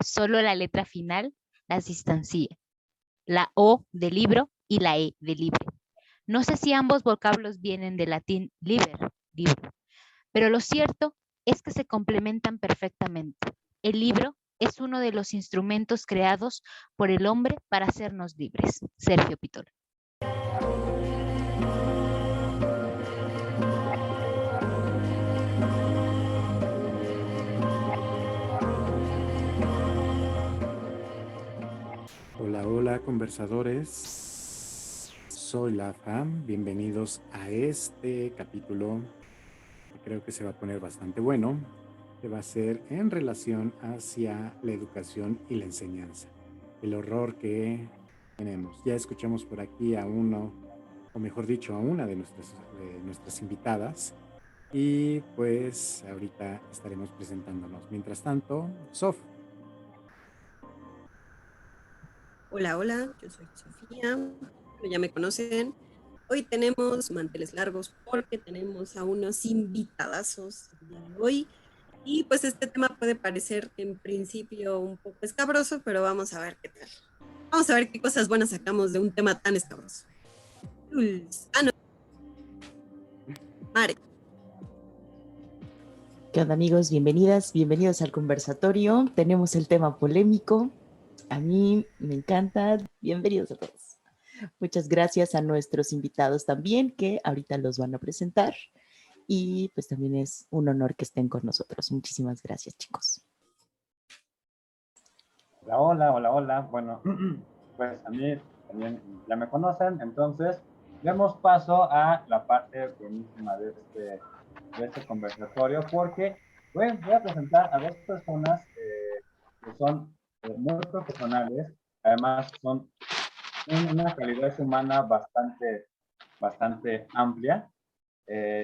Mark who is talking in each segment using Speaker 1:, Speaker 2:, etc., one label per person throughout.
Speaker 1: Solo la letra final las distancia, la O de libro y la E de libre. No sé si ambos vocablos vienen del latín liber, libro, pero lo cierto es que se complementan perfectamente. El libro es uno de los instrumentos creados por el hombre para hacernos libres. Sergio Pitol.
Speaker 2: Hola, hola, conversadores. Soy la FAM. Bienvenidos a este capítulo que creo que se va a poner bastante bueno, que va a ser en relación hacia la educación y la enseñanza. El horror que tenemos. Ya escuchamos por aquí a uno, o mejor dicho, a una de nuestras invitadas. Y pues ahorita estaremos presentándonos. Mientras tanto, Sof.
Speaker 3: Hola, hola, yo soy Sofía, ya me conocen. Hoy tenemos manteles largos porque tenemos a unos invitadazos el día de hoy. Y pues este tema puede parecer en principio un poco escabroso, pero vamos a ver qué tal. Vamos a ver qué cosas buenas sacamos de un tema tan escabroso. Jules. Ah, no. Mare.
Speaker 4: ¿Qué onda, amigos? Bienvenidos al conversatorio. Tenemos el tema polémico. A mí me encanta. Bienvenidos a todos. Muchas gracias a nuestros invitados también, que ahorita los van a presentar. Y pues también es un honor que estén con nosotros. Muchísimas gracias, chicos.
Speaker 5: Hola. Bueno, pues a mí también ya me conocen, entonces demos paso a la parte buenísima de este conversatorio, porque voy a presentar a dos personas que son muy profesionales, además son una calidad humana bastante amplia,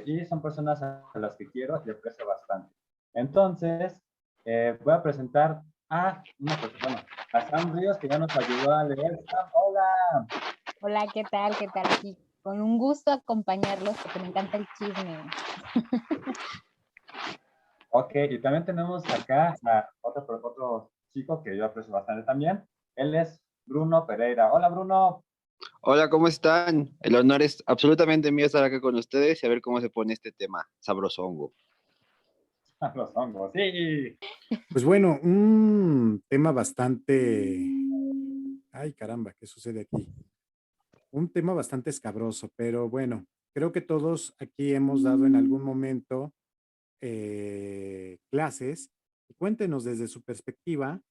Speaker 5: y son personas a las que quiero y aprecio bastante. Entonces, voy a presentar a una persona, a Sam Ríos, que ya nos ayudó a leer. Sam, hola.
Speaker 1: Hola, ¿qué tal? ¿Qué tal? Aquí con un gusto acompañarlos porque me encanta el chisme.
Speaker 5: Ok, y también tenemos acá a otro chico que yo aprecio bastante también. Él es Bruno Pereira. Hola, Bruno.
Speaker 6: Hola, ¿cómo están? El honor es absolutamente mío estar acá con ustedes y a ver cómo se pone este tema sabrosongo.
Speaker 5: Los hongos, sí.
Speaker 2: Pues bueno, un tema bastante... Ay, caramba, ¿qué sucede aquí? Un tema bastante escabroso, pero bueno, creo que todos aquí hemos dado en algún momento clases. Cuéntenos desde su perspectiva,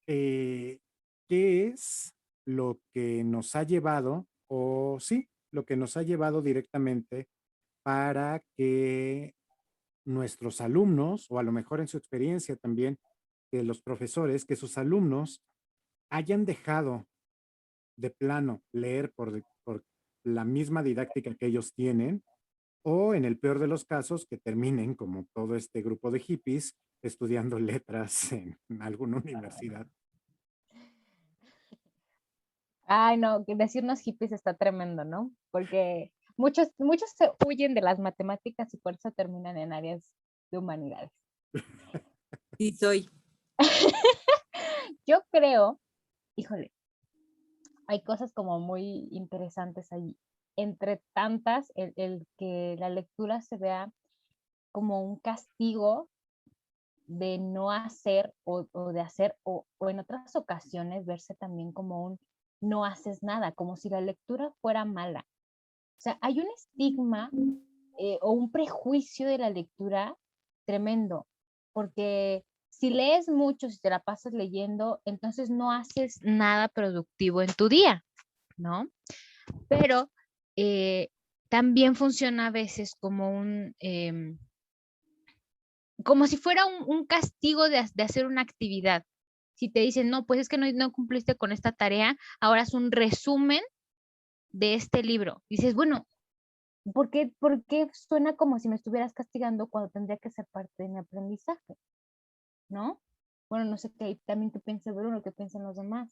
Speaker 2: ¿qué es lo que nos ha llevado, o sí, lo que nos ha llevado directamente para que nuestros alumnos, o a lo mejor en su experiencia también, que los profesores, que sus alumnos hayan dejado de plano leer por la misma didáctica que ellos tienen, o en el peor de los casos, que terminen como todo este grupo de hippies estudiando letras en alguna universidad?
Speaker 1: Ay, no, que decirnos hippies está tremendo, ¿no? Porque muchos se huyen de las matemáticas y por eso terminan en áreas de humanidades.
Speaker 3: Sí, soy.
Speaker 1: Yo creo, híjole, hay cosas como muy interesantes ahí. Entre tantas, el que la lectura se vea como un castigo de no hacer o de hacer, o en otras ocasiones verse también como un no haces nada, como si la lectura fuera mala. O sea, hay un estigma o un prejuicio de la lectura tremendo, porque si lees mucho, si te la pasas leyendo, entonces no haces nada productivo en tu día, ¿no? Pero también funciona a veces como como si fuera un castigo de hacer una actividad. Si te dicen, no, pues es que no cumpliste con esta tarea, ahora es un resumen de este libro. Dices, bueno, por qué suena como si me estuvieras castigando cuando tendría que ser parte de mi aprendizaje? ¿No? Bueno, no sé qué también qué piensa Bruno, qué piensan los demás.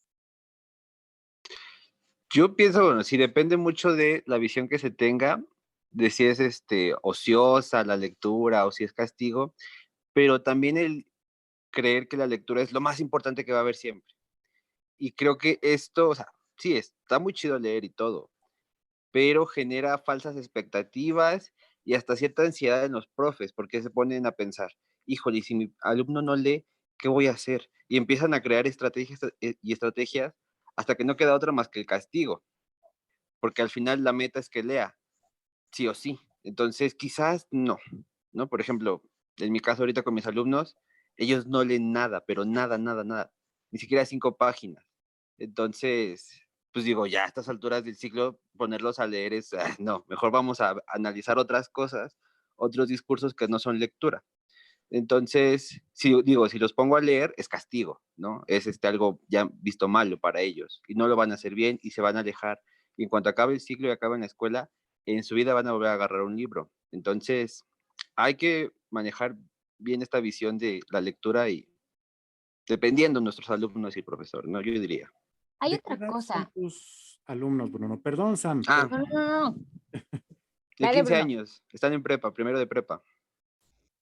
Speaker 6: Yo pienso, bueno, sí depende mucho de la visión que se tenga, de si es ociosa la lectura o si es castigo, pero también creer que la lectura es lo más importante que va a haber siempre. Y creo que esto, o sea, sí, está muy chido leer y todo, pero genera falsas expectativas y hasta cierta ansiedad en los profes, porque se ponen a pensar, híjole, si mi alumno no lee, ¿qué voy a hacer? Y empiezan a crear estrategias y estrategias hasta que no queda otra más que el castigo, porque al final la meta es que lea, sí o sí. Entonces, quizás no, ¿no? Por ejemplo, en mi caso ahorita con mis alumnos, ellos no leen nada, pero nada, nada, nada, ni siquiera 5 páginas. Entonces, pues digo, ya a estas alturas del ciclo, ponerlos a leer es, no, mejor vamos a analizar otras cosas, otros discursos que no son lectura. Entonces, si los pongo a leer, es castigo, ¿no? Es algo ya visto malo para ellos y no lo van a hacer bien y se van a alejar. Y en cuanto acabe el ciclo y acaben la escuela, en su vida van a volver a agarrar un libro. Entonces, hay que manejar bien esta visión de la lectura y dependiendo de nuestros alumnos y profesor, ¿no? Yo diría.
Speaker 1: Hay
Speaker 2: ¿De qué
Speaker 1: otra
Speaker 2: edad son
Speaker 1: cosa.
Speaker 2: tus alumnos, Bruno? Perdón, Sam.
Speaker 6: Ah,
Speaker 1: No, no, no, no.
Speaker 6: de
Speaker 1: Dale,
Speaker 6: 15
Speaker 1: Bruno.
Speaker 6: años, están en prepa, primero de prepa.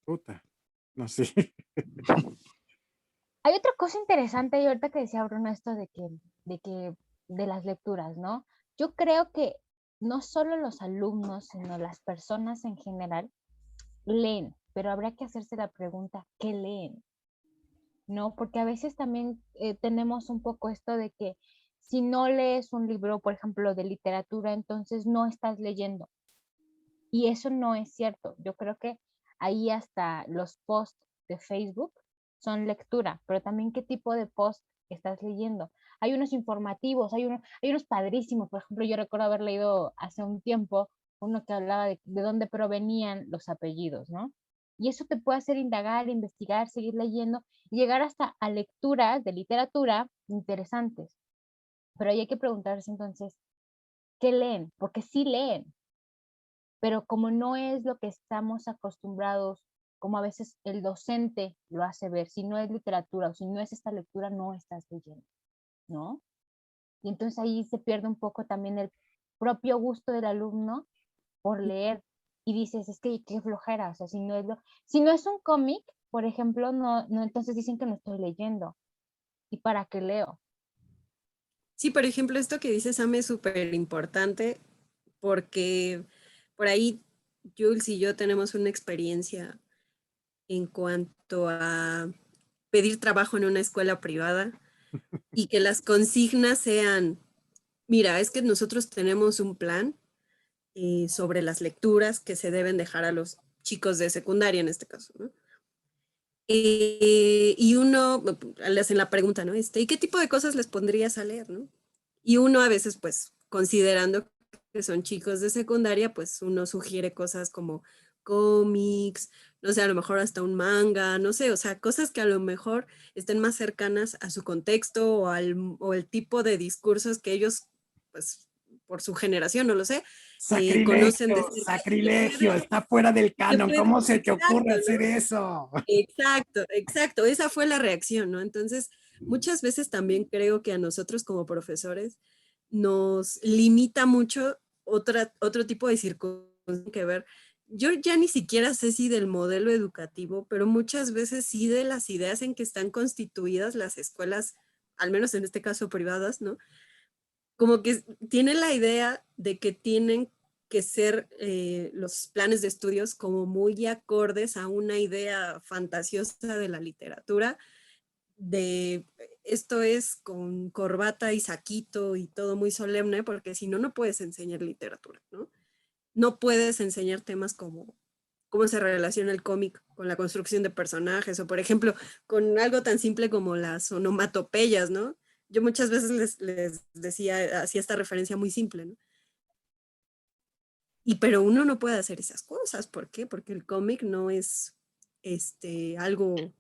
Speaker 2: Puta. No sé.
Speaker 1: Hay otra cosa interesante, y ahorita que decía Bruno esto de las lecturas, ¿no? Yo creo que no solo los alumnos, sino las personas en general leen, pero habrá que hacerse la pregunta, ¿qué leen? ¿No? Porque a veces también tenemos un poco esto de que si no lees un libro, por ejemplo, de literatura, entonces no estás leyendo. Y eso no es cierto. Yo creo que ahí hasta los posts de Facebook son lectura, pero también qué tipo de post estás leyendo. Hay unos informativos, hay unos padrísimos. Por ejemplo, yo recuerdo haber leído hace un tiempo uno que hablaba de dónde provenían los apellidos, ¿no? Y eso te puede hacer indagar, investigar, seguir leyendo y llegar hasta a lecturas de literatura interesantes. Pero ahí hay que preguntarse entonces, ¿qué leen? Porque sí leen, pero como no es lo que estamos acostumbrados, como a veces el docente lo hace ver, si no es literatura o si no es esta lectura, no estás leyendo, ¿no? Y entonces ahí se pierde un poco también el propio gusto del alumno por leer y dices, es que qué flojera, o sea, si no es un cómic, por ejemplo, no, entonces dicen que no estoy leyendo. ¿Y para qué leo?
Speaker 3: Sí, por ejemplo, esto que dice Sam es súper importante porque por ahí Jules y yo tenemos una experiencia en cuanto a pedir trabajo en una escuela privada y que las consignas sean, mira, es que nosotros tenemos un plan sobre las lecturas que se deben dejar a los chicos de secundaria en este caso, ¿no? Y uno le hacen la pregunta, ¿no? ¿Y qué tipo de cosas les pondrías a leer, no? Y uno a veces, pues, considerando que son chicos de secundaria, pues uno sugiere cosas como cómics, no sé, a lo mejor hasta un manga, no sé, o sea, cosas que a lo mejor estén más cercanas a su contexto o el tipo de discursos que ellos, pues, por su generación, no lo sé, conocen de
Speaker 2: Sacrilegio,
Speaker 3: cerca.
Speaker 2: sacrilegio, está fuera del canon. ¿Cómo se te ocurre
Speaker 3: Exacto,
Speaker 2: hacer
Speaker 3: ¿no?
Speaker 2: eso?
Speaker 3: Exacto, exacto. Esa fue la reacción, ¿no? Entonces, muchas veces también creo que a nosotros como profesores nos limita mucho otro tipo de circunstancias que ver. Yo ya ni siquiera sé si del modelo educativo, pero muchas veces sí de las ideas en que están constituidas las escuelas, al menos en este caso privadas, ¿no? Como que tienen la idea de que tienen que ser los planes de estudios como muy acordes a una idea fantasiosa de la literatura, de esto es con corbata y saquito y todo muy solemne, porque si no, no puedes enseñar literatura, ¿no? No puedes enseñar temas como cómo se relaciona el cómic con la construcción de personajes, o por ejemplo, con algo tan simple como las onomatopeyas, ¿no? Yo muchas veces les decía, hacía esta referencia muy simple, ¿no? Pero uno no puede hacer esas cosas. ¿Por qué? Porque el cómic no es algo de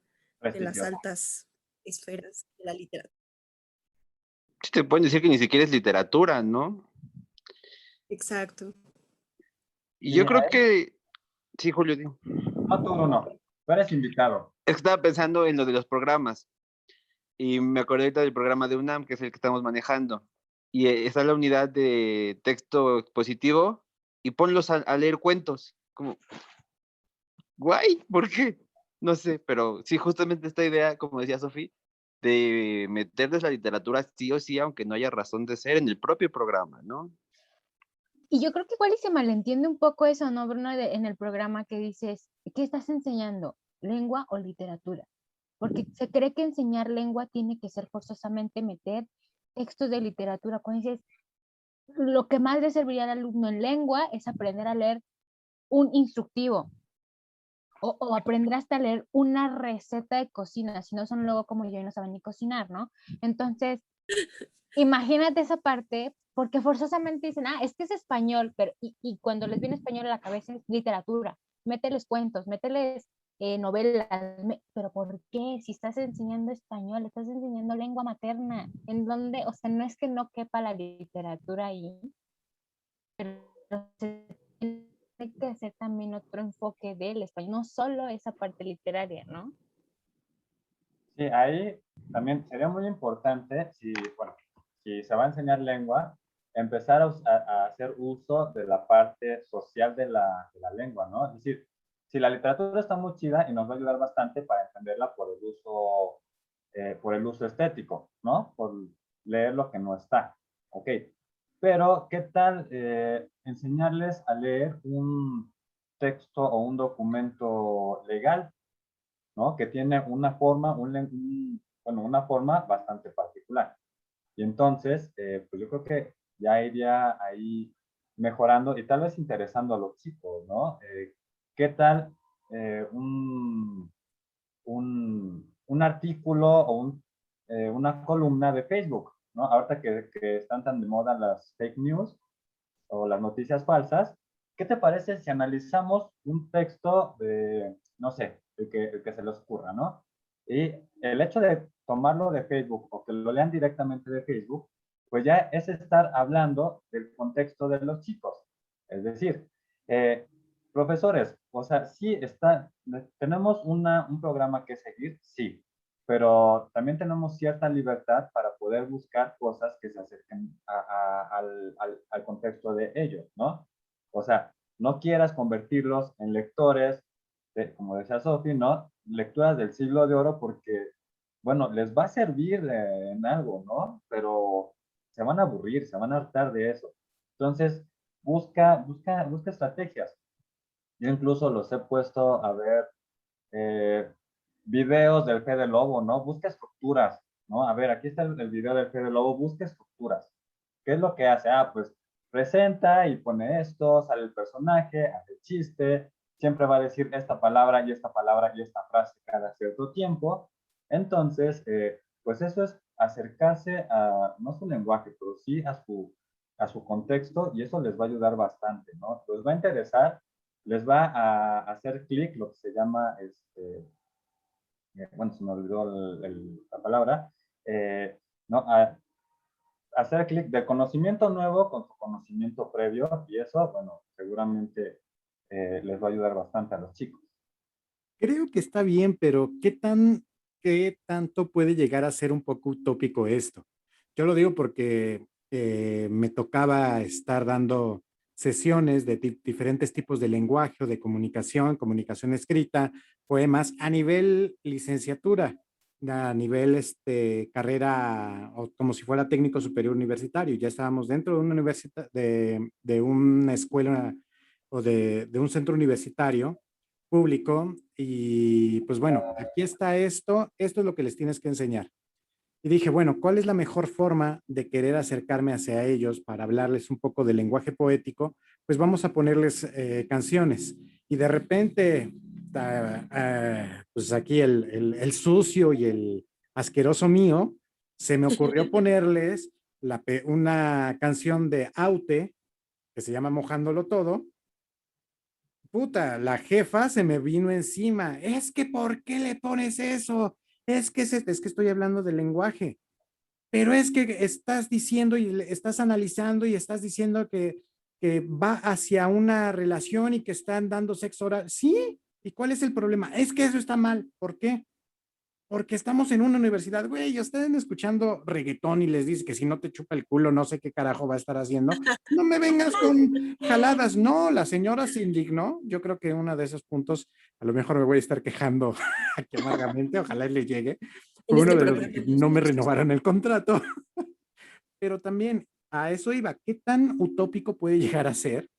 Speaker 3: las
Speaker 5: Prestigioso.
Speaker 3: altas esferas de la literatura.
Speaker 6: Sí, te pueden decir que ni siquiera es literatura, ¿no?
Speaker 3: Exacto.
Speaker 6: Y
Speaker 5: Y
Speaker 6: yo creo
Speaker 5: ahí,
Speaker 6: que, sí, Julio, digo.
Speaker 5: no tú, Bruno, tú eres invitado.
Speaker 6: Es que estaba pensando en lo de los programas y me acordé ahorita del programa de UNAM, que es el que estamos manejando. Y está la unidad de texto expositivo y ponlos a leer cuentos. Como, guay, ¿por qué? No sé, pero sí, justamente esta idea, como decía Sofi, de meterles la literatura sí o sí, aunque no haya razón de ser en el propio programa, ¿no?
Speaker 1: Y yo creo que igual y se malentiende un poco eso, ¿no, Bruno? En el programa que dices, ¿qué estás enseñando? ¿Lengua o literatura? Porque se cree que enseñar lengua tiene que ser forzosamente meter textos de literatura. Cuando dices, lo que más le serviría al alumno en lengua es aprender a leer un instructivo o aprender hasta a leer una receta de cocina, si no son luego como yo y no saben ni cocinar, ¿no? Entonces, imagínate esa parte, porque forzosamente dicen, es que es español, pero y cuando les viene español a la cabeza es literatura, mételes cuentos, mételes novelas, pero ¿por qué? Si estás enseñando español, estás enseñando lengua materna, en donde, o sea, no es que no quepa la literatura ahí, pero se tiene que hacer también otro enfoque del español, no solo esa parte literaria, ¿no?
Speaker 5: Sí, ahí también sería muy importante, si, bueno, si se va a enseñar lengua, empezar a hacer uso de la parte social de la lengua, ¿no? Es decir, si la literatura está muy chida y nos va a ayudar bastante para entenderla por el uso estético, ¿no? Por leer lo que no está, ¿ok? Pero, ¿qué tal enseñarles a leer un texto o un documento legal, ¿no? Que tiene una forma, bueno, una forma bastante particular. Y entonces, pues yo creo que ya iría ahí mejorando y tal vez interesando a los chicos, ¿no? ¿Qué tal un artículo o una columna de Facebook, ¿no? Ahorita que están tan de moda las fake news o las noticias falsas, ¿qué te parece si analizamos un texto de, no sé, el que se les ocurra, ¿no? Y el hecho de tomarlo de Facebook o que lo lean directamente de Facebook, pues ya es estar hablando del contexto de los chicos. Es decir, profesores, o sea, sí está, tenemos un programa que seguir, sí, pero también tenemos cierta libertad para poder buscar cosas que se acerquen al contexto de ellos, ¿no? O sea, no quieras convertirlos en lectores, como decía Sofi, ¿no? Lecturas del siglo de oro porque, bueno, les va a servir en algo, ¿no? Pero se van a aburrir, se van a hartar de eso. Entonces, busca estrategias. Yo incluso los he puesto a ver eh, videos del Fede Lobo, ¿no? Busca estructuras, ¿no? A ver, aquí está el video del Fede Lobo, busca estructuras. ¿Qué es lo que hace? Pues presenta y pone esto, sale el personaje, hace el chiste, siempre va a decir esta palabra y esta palabra y esta frase cada cierto tiempo. Entonces, pues eso es acercarse a, no su lenguaje, pero sí a su contexto y eso les va a ayudar bastante, ¿no? Les va a interesar, les va a hacer clic, lo que se llama, bueno, se me olvidó la palabra, ¿no? Hacer clic del conocimiento nuevo con su conocimiento previo y eso, bueno, seguramente les va a ayudar bastante a los chicos.
Speaker 2: Creo que está bien, pero qué tanto puede llegar a ser un poco utópico esto? Yo lo digo porque me tocaba estar dando sesiones de diferentes tipos de lenguaje o de comunicación, comunicación escrita, poemas a nivel licenciatura, a nivel carrera o como si fuera técnico superior universitario. Ya estábamos dentro de una universidad, de una escuela o de un centro universitario público y pues bueno, aquí está esto es lo que les tienes que enseñar. Y dije, bueno, ¿cuál es la mejor forma de querer acercarme hacia ellos para hablarles un poco del lenguaje poético? Pues vamos a ponerles canciones. Y de repente, pues aquí el sucio y el asqueroso mío, se me ocurrió ponerles una canción de Aute que se llama Mojándolo Todo. Puta, la jefa se me vino encima. Es que, ¿por qué le pones eso? Es que estoy hablando del lenguaje, pero es que estás diciendo y estás analizando y estás diciendo que va hacia una relación y que están dando sexo oral. Sí, ¿y cuál es el problema? Es que eso está mal. ¿Por qué? porque estamos en una universidad, güey, están escuchando reggaetón y les dices que si no te chupa el culo, no sé qué carajo va a estar haciendo. No me vengas con jaladas. No, la señora se indignó. Yo creo que uno de esos puntos, a lo mejor me voy a estar quejando aquí amargamente, ojalá y le llegue.
Speaker 3: En
Speaker 2: Fue uno
Speaker 3: este
Speaker 2: de los
Speaker 3: programa.
Speaker 2: que no me renovaron el contrato. Pero también a eso iba. ¿Qué tan utópico puede llegar a ser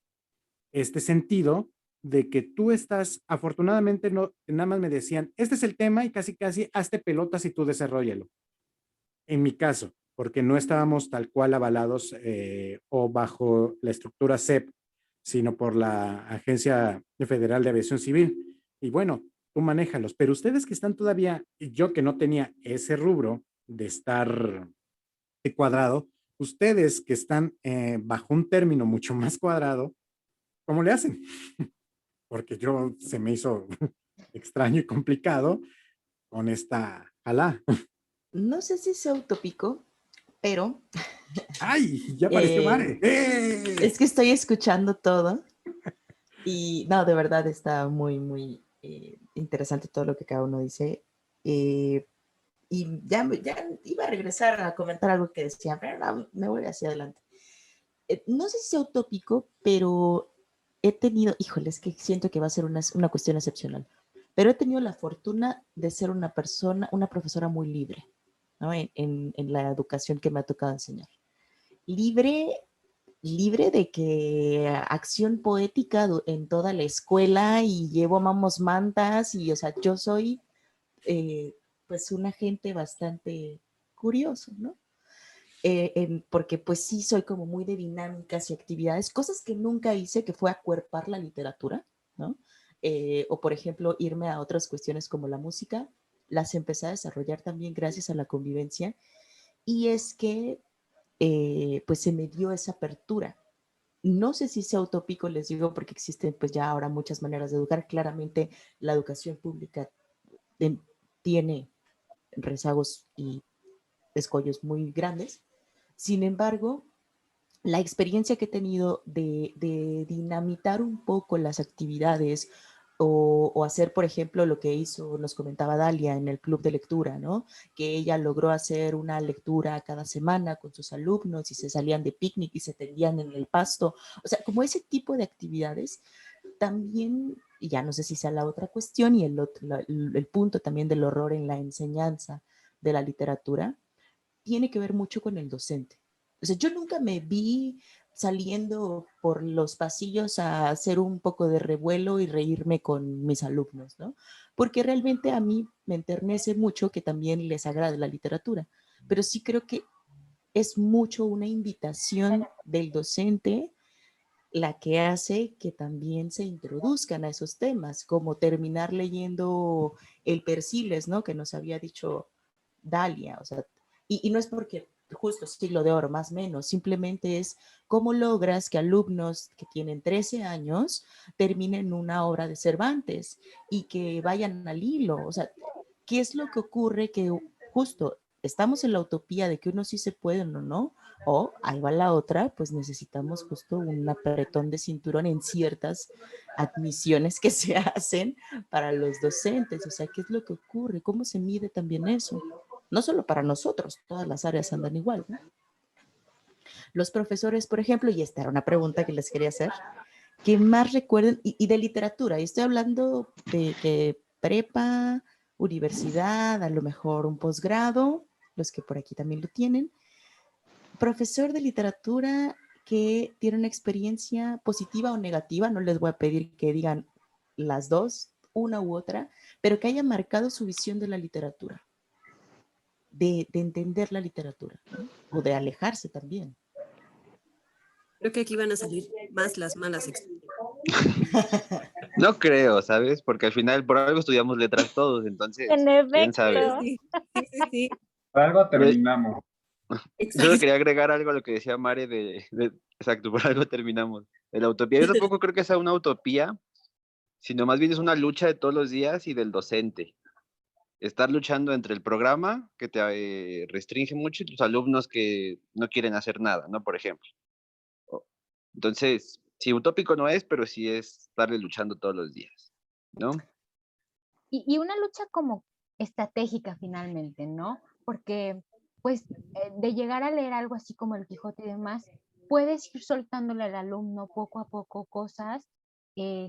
Speaker 2: este sentido de que tú estás, afortunadamente, no, nada más me decían, este es el tema y casi, casi, hazte pelotas y tú desarrollalo. En mi caso, porque no estábamos tal cual avalados o bajo la estructura CEP, sino por la Agencia Federal de Aviación Civil. Y bueno, tú manéjalos, pero ustedes que están todavía, y yo que no tenía ese rubro de estar cuadrado, ustedes que están bajo un término mucho más cuadrado, ¿cómo le hacen? Porque yo se me hizo extraño y complicado con esta jalá.
Speaker 4: No sé si sea utópico, pero
Speaker 2: ¡Ay! Ya apareció
Speaker 4: eh,
Speaker 2: Mare. ¡Eh!
Speaker 4: es que estoy escuchando todo y no, de verdad está muy, muy interesante todo lo que cada uno dice. Eh, y ya iba a regresar a comentar algo que decía, pero no, me voy hacia adelante. No sé si sea utópico, pero he tenido, híjole, es que siento que va a ser una cuestión excepcional, pero he tenido la fortuna de ser una persona, una profesora muy libre, ¿no? En la educación que me ha tocado enseñar. Libre, libre de que acción poética en toda la escuela y llevo mamos mantas y, o sea, yo soy eh, pues una gente bastante curioso, ¿no? Porque pues sí soy como muy de dinámicas y actividades, cosas que nunca hice, que fue acuerpar la literatura, ¿no? O por ejemplo, irme a otras cuestiones como la música, las empecé a desarrollar también gracias a la convivencia, y es que pues se me dio esa apertura. No sé si sea utópico, les digo, porque existen pues ya ahora muchas maneras de educar. Claramente la educación pública eh, tiene rezagos y escollos muy grandes. Sin embargo, la experiencia que he tenido de dinamitar un poco las actividades o, hacer, por ejemplo, lo que hizo, nos comentaba Dalia en el club de lectura, ¿no? Que ella logró hacer una lectura cada semana con sus alumnos y se salían de picnic y se tendían en el pasto. O sea, como ese tipo de actividades también, y ya no sé si sea la otra cuestión y el punto también del horror en la enseñanza de la literatura, tiene que ver mucho con el docente. O sea, yo nunca me vi saliendo por los pasillos a hacer un poco de revuelo y reírme con mis alumnos, ¿no? Porque realmente a mí me enternece mucho que también les agrade la literatura, pero sí creo que es mucho una invitación del docente la que hace que también se introduzcan a esos temas, como terminar leyendo el Persiles, ¿no? Que nos había dicho Dalia, o sea, y no es porque justo siglo de oro, más o menos, simplemente es cómo logras que alumnos que tienen 13 años terminen una obra de Cervantes y que vayan al hilo, o sea, ¿qué es lo que ocurre? Que justo estamos en la utopía de que uno sí se puede o no, o ahí va la otra, pues necesitamos justo un apretón de cinturón en ciertas admisiones que se hacen para los docentes, o sea, ¿qué es lo que ocurre? ¿Cómo se mide también eso? No solo para nosotros, todas las áreas andan igual, ¿no? Los profesores, por ejemplo, y esta era una pregunta que les quería hacer, que más recuerden, y de literatura, y estoy hablando de que prepa, universidad, a lo mejor un posgrado, los que por aquí también lo tienen, profesor de literatura que tiene una experiencia positiva o negativa, no les voy a pedir que digan las dos, una u otra, pero que haya marcado su visión de la literatura, de entender la literatura, ¿no? O de alejarse también.
Speaker 3: Creo que aquí van a salir más las malas experiencias.
Speaker 6: No creo, ¿sabes? Porque al final por algo estudiamos letras todos, entonces,
Speaker 1: En
Speaker 6: quién sabe.
Speaker 1: efecto.
Speaker 3: Sí, sí, sí, sí.
Speaker 5: Por algo
Speaker 6: Pero
Speaker 5: terminamos.
Speaker 6: solo
Speaker 3: Exacto.
Speaker 6: quería agregar algo a lo que decía Mare exacto, por algo terminamos. De la utopía, yo tampoco creo que sea una utopía, sino más bien es una lucha de todos los días y del docente. Estar luchando entre el programa, que te restringe mucho, y tus alumnos que no quieren hacer nada, ¿no? Por ejemplo. Entonces, sí, utópico no es, pero sí es estarle luchando todos los días, ¿no?
Speaker 1: Y una lucha como estratégica finalmente, ¿no? Porque, pues, de llegar a leer algo así como el Quijote y demás, puedes ir soltándole al alumno poco a poco cosas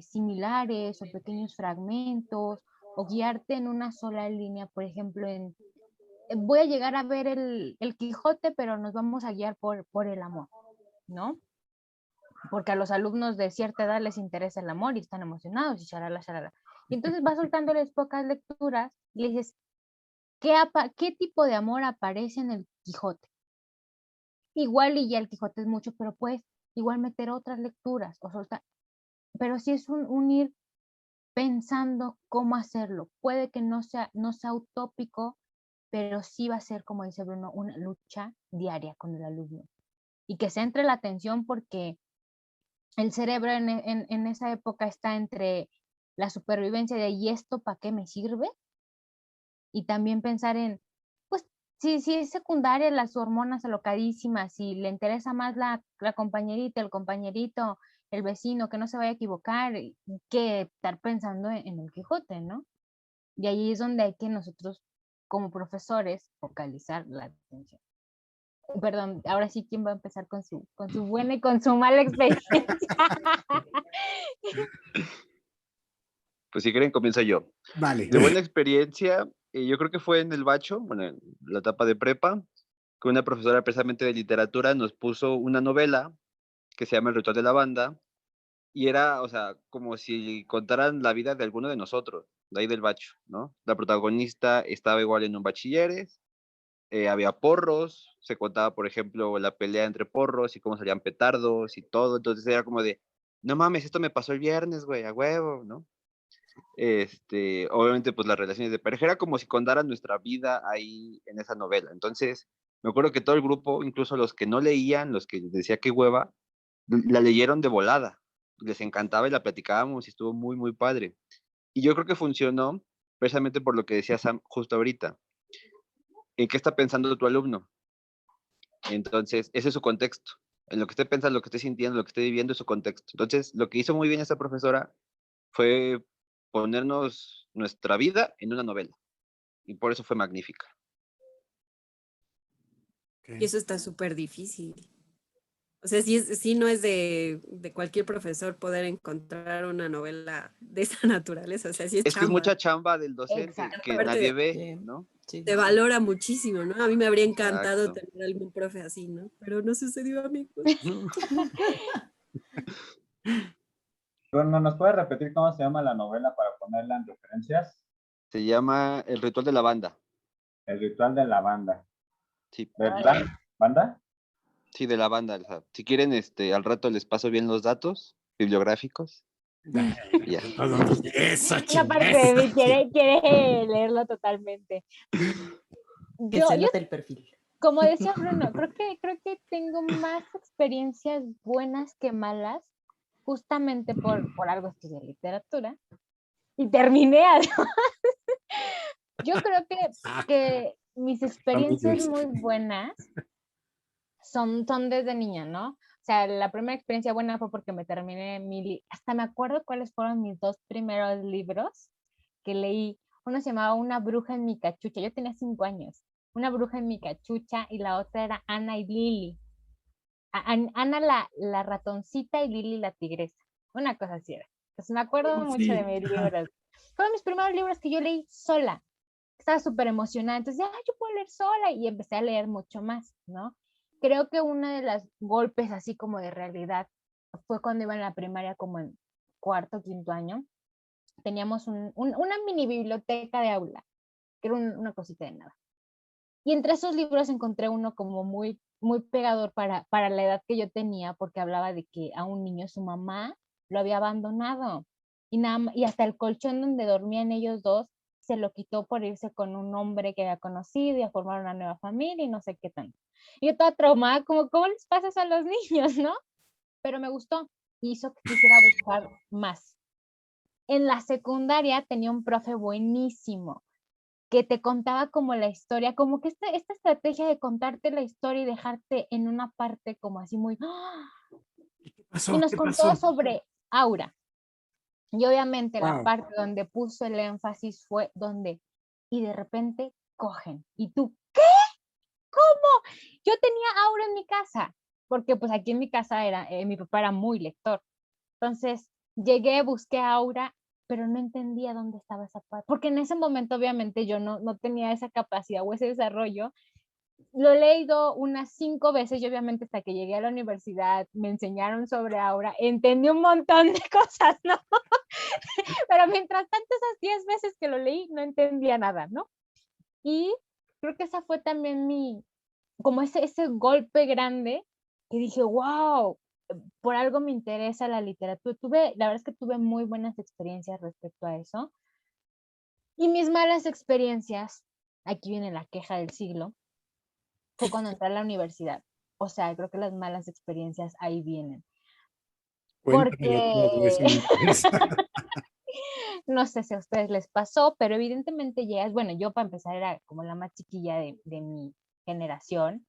Speaker 1: similares o pequeños fragmentos, o guiarte en una sola línea, por ejemplo, voy a llegar a ver el Quijote, pero nos vamos a guiar por el amor, ¿no? Porque a los alumnos de cierta edad les interesa el amor y están emocionados y shalala, shalala. Y entonces vas soltándoles pocas lecturas y le dices, ¿qué tipo de amor aparece en el Quijote? Igual y ya el Quijote es mucho, pero puedes igual meter otras lecturas o soltar. Pero sí es un ir pensando cómo hacerlo. Puede que no sea utópico, pero sí va a ser, como dice Bruno, una lucha diaria con el alumno. Y que centre la atención porque el cerebro en esa época está entre la supervivencia de ¿y esto para qué me sirve? Y también pensar en, pues, si es secundaria, las hormonas alocadísimas, si le interesa más la compañerita, el compañerito, el vecino, que no se vaya a equivocar, que estar pensando en el Quijote, ¿no? Y ahí es donde hay que nosotros, como profesores, focalizar la atención. Perdón, ahora sí, ¿quién va a empezar con su buena y con su mala experiencia?
Speaker 6: Pues si quieren, comienzo yo.
Speaker 2: Vale.
Speaker 6: De buena experiencia, yo creo que fue en el Bacho, bueno, en la etapa de prepa, que una profesora precisamente de literatura nos puso una novela que se llama El ritual de la banda, y era, o sea, como si contaran la vida de alguno de nosotros, de ahí del Bacho, ¿no? La protagonista estaba igual en un bachilleres, había porros, se contaba, por ejemplo, la pelea entre porros y cómo salían petardos y todo, entonces era como de, no mames, esto me pasó el viernes, güey, a huevo, ¿no? Obviamente, pues las relaciones de pareja, era como si contaran nuestra vida ahí en esa novela. Entonces, me acuerdo que todo el grupo, incluso los que no leían, los que decía que hueva, la leyeron de volada. Les encantaba y la platicábamos y estuvo muy, muy padre. Y yo creo que funcionó precisamente por lo que decía Sam justo ahorita. ¿En qué está pensando tu alumno? Entonces, ese es su contexto. En lo que esté pensando, lo que esté sintiendo, lo que esté viviendo es su contexto. Entonces, lo que hizo muy bien esta profesora fue ponernos nuestra vida en una novela. Y por eso fue magnífica.
Speaker 3: Y eso está súper difícil. O sea, sí no es de cualquier profesor poder encontrar una novela de esa naturaleza. O sea, sí es
Speaker 6: Es que es
Speaker 3: chamba.
Speaker 6: mucha chamba del docente
Speaker 1: Exacto.
Speaker 6: que
Speaker 3: Aparte
Speaker 6: nadie
Speaker 3: de-
Speaker 6: ve, ¿no?
Speaker 4: Sí.
Speaker 3: Te valora muchísimo, ¿no? A mí me habría encantado
Speaker 6: Exacto.
Speaker 3: tener algún profe así, ¿no? Pero no sucedió, amigos.
Speaker 5: Bruno, ¿nos puedes repetir cómo se llama la novela para ponerla en referencias?
Speaker 6: Se llama El ritual de la banda.
Speaker 5: El ritual de la banda.
Speaker 6: Sí,
Speaker 5: ¿De banda?
Speaker 6: sí, de la banda. O sea, si quieren, al rato les paso bien los datos bibliográficos. Y ya.
Speaker 2: Eso,
Speaker 1: Una parte de mí quiere leerlo totalmente.
Speaker 4: Que se note el perfil.
Speaker 1: Como decía Bruno, creo que tengo más experiencias buenas que malas, justamente por algo estudié literatura y terminé además. Yo creo que mis experiencias muy buenas son desde niña, ¿no? O sea, la primera experiencia buena fue porque me terminé hasta me acuerdo cuáles fueron mis dos primeros libros que leí. Uno se llamaba Una bruja en mi cachucha, yo tenía 5 años. Una bruja en mi cachucha y la otra era Ana y Lili. Ana la ratoncita y Lili la tigresa. Una cosa así era. Entonces me acuerdo mucho de mis libros. Fueron mis primeros libros que yo leí sola. Estaba súper emocionada. Entonces, yo puedo leer sola y empecé a leer mucho más, ¿no? Creo que uno de los golpes así como de realidad fue cuando iba en la primaria, como en cuarto, quinto año. Teníamos una mini biblioteca de aula, que era una cosita de nada. Y entre esos libros encontré uno como muy, muy pegador para la edad que yo tenía, porque hablaba de que a un niño su mamá lo había abandonado. Y hasta el colchón donde dormían ellos dos se lo quitó por irse con un hombre que había conocido y a formar una nueva familia y no sé qué tanto. Y yo toda traumada, como, ¿cómo les pasa eso a los niños, no? Pero me gustó, hizo que quisiera buscar más. En la secundaria tenía un profe buenísimo que te contaba como la historia, como que esta estrategia de contarte la historia y dejarte en una parte como así muy... Y nos contó sobre Aura. Y obviamente la parte donde puso el énfasis fue donde y de repente cogen. ¿Y tú qué? ¿Cómo? Yo tenía Aura en mi casa, porque pues aquí en mi casa mi papá era muy lector. Entonces llegué, busqué a Aura, pero no entendía dónde estaba esa parte, porque en ese momento obviamente yo no tenía esa capacidad o ese desarrollo. Lo he leído unas 5 veces y obviamente hasta que llegué a la universidad me enseñaron sobre Aura, entendí un montón de cosas, ¿no? Pero mientras tanto esas 10 veces que lo leí no entendía nada, ¿no? Y creo que esa fue también como ese golpe grande que dije, wow, por algo me interesa la literatura. La verdad es que tuve muy buenas experiencias respecto a eso. Y mis malas experiencias, aquí viene la queja del siglo, fue cuando entré a la universidad. O sea, creo que las malas experiencias ahí vienen.
Speaker 2: Cuéntamelo todo,
Speaker 1: Porque
Speaker 2: eso me interesa.
Speaker 1: no sé si a ustedes les pasó, pero evidentemente llegas, bueno, yo para empezar era como la más chiquilla de mi generación,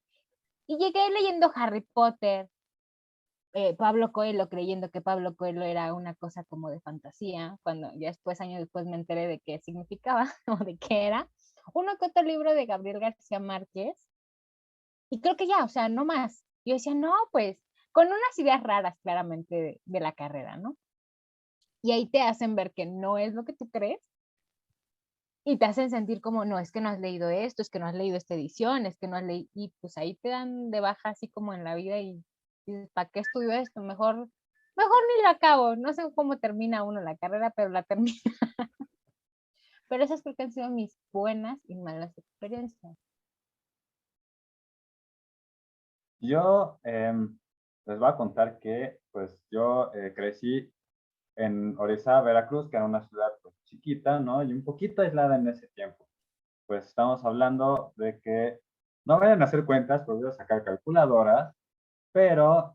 Speaker 1: y llegué leyendo Harry Potter, Pablo Coelho, creyendo que Pablo Coelho era una cosa como de fantasía, cuando ya después, años después, me enteré de qué significaba o de qué era. Uno que otro libro de Gabriel García Márquez, y creo que ya, o sea, no más. Yo decía, no, pues, con unas ideas raras claramente de la carrera, ¿no? Y ahí te hacen ver que no es lo que tú crees y te hacen sentir como, no, es que no has leído esto, es que no has leído esta edición, es que no has leído, y pues ahí te dan de baja así como en la vida y dices, ¿para qué estudio esto? Mejor ni lo acabo. No sé cómo termina uno la carrera, pero la termina. Pero esas creo que han sido mis buenas y malas experiencias.
Speaker 5: Yo les voy a contar que pues yo crecí en Orizaba, Veracruz, que era una ciudad pues, chiquita, ¿no? Y un poquito aislada en ese tiempo. Pues estamos hablando de que no vayan a hacer cuentas, pues voy a sacar calculadoras, pero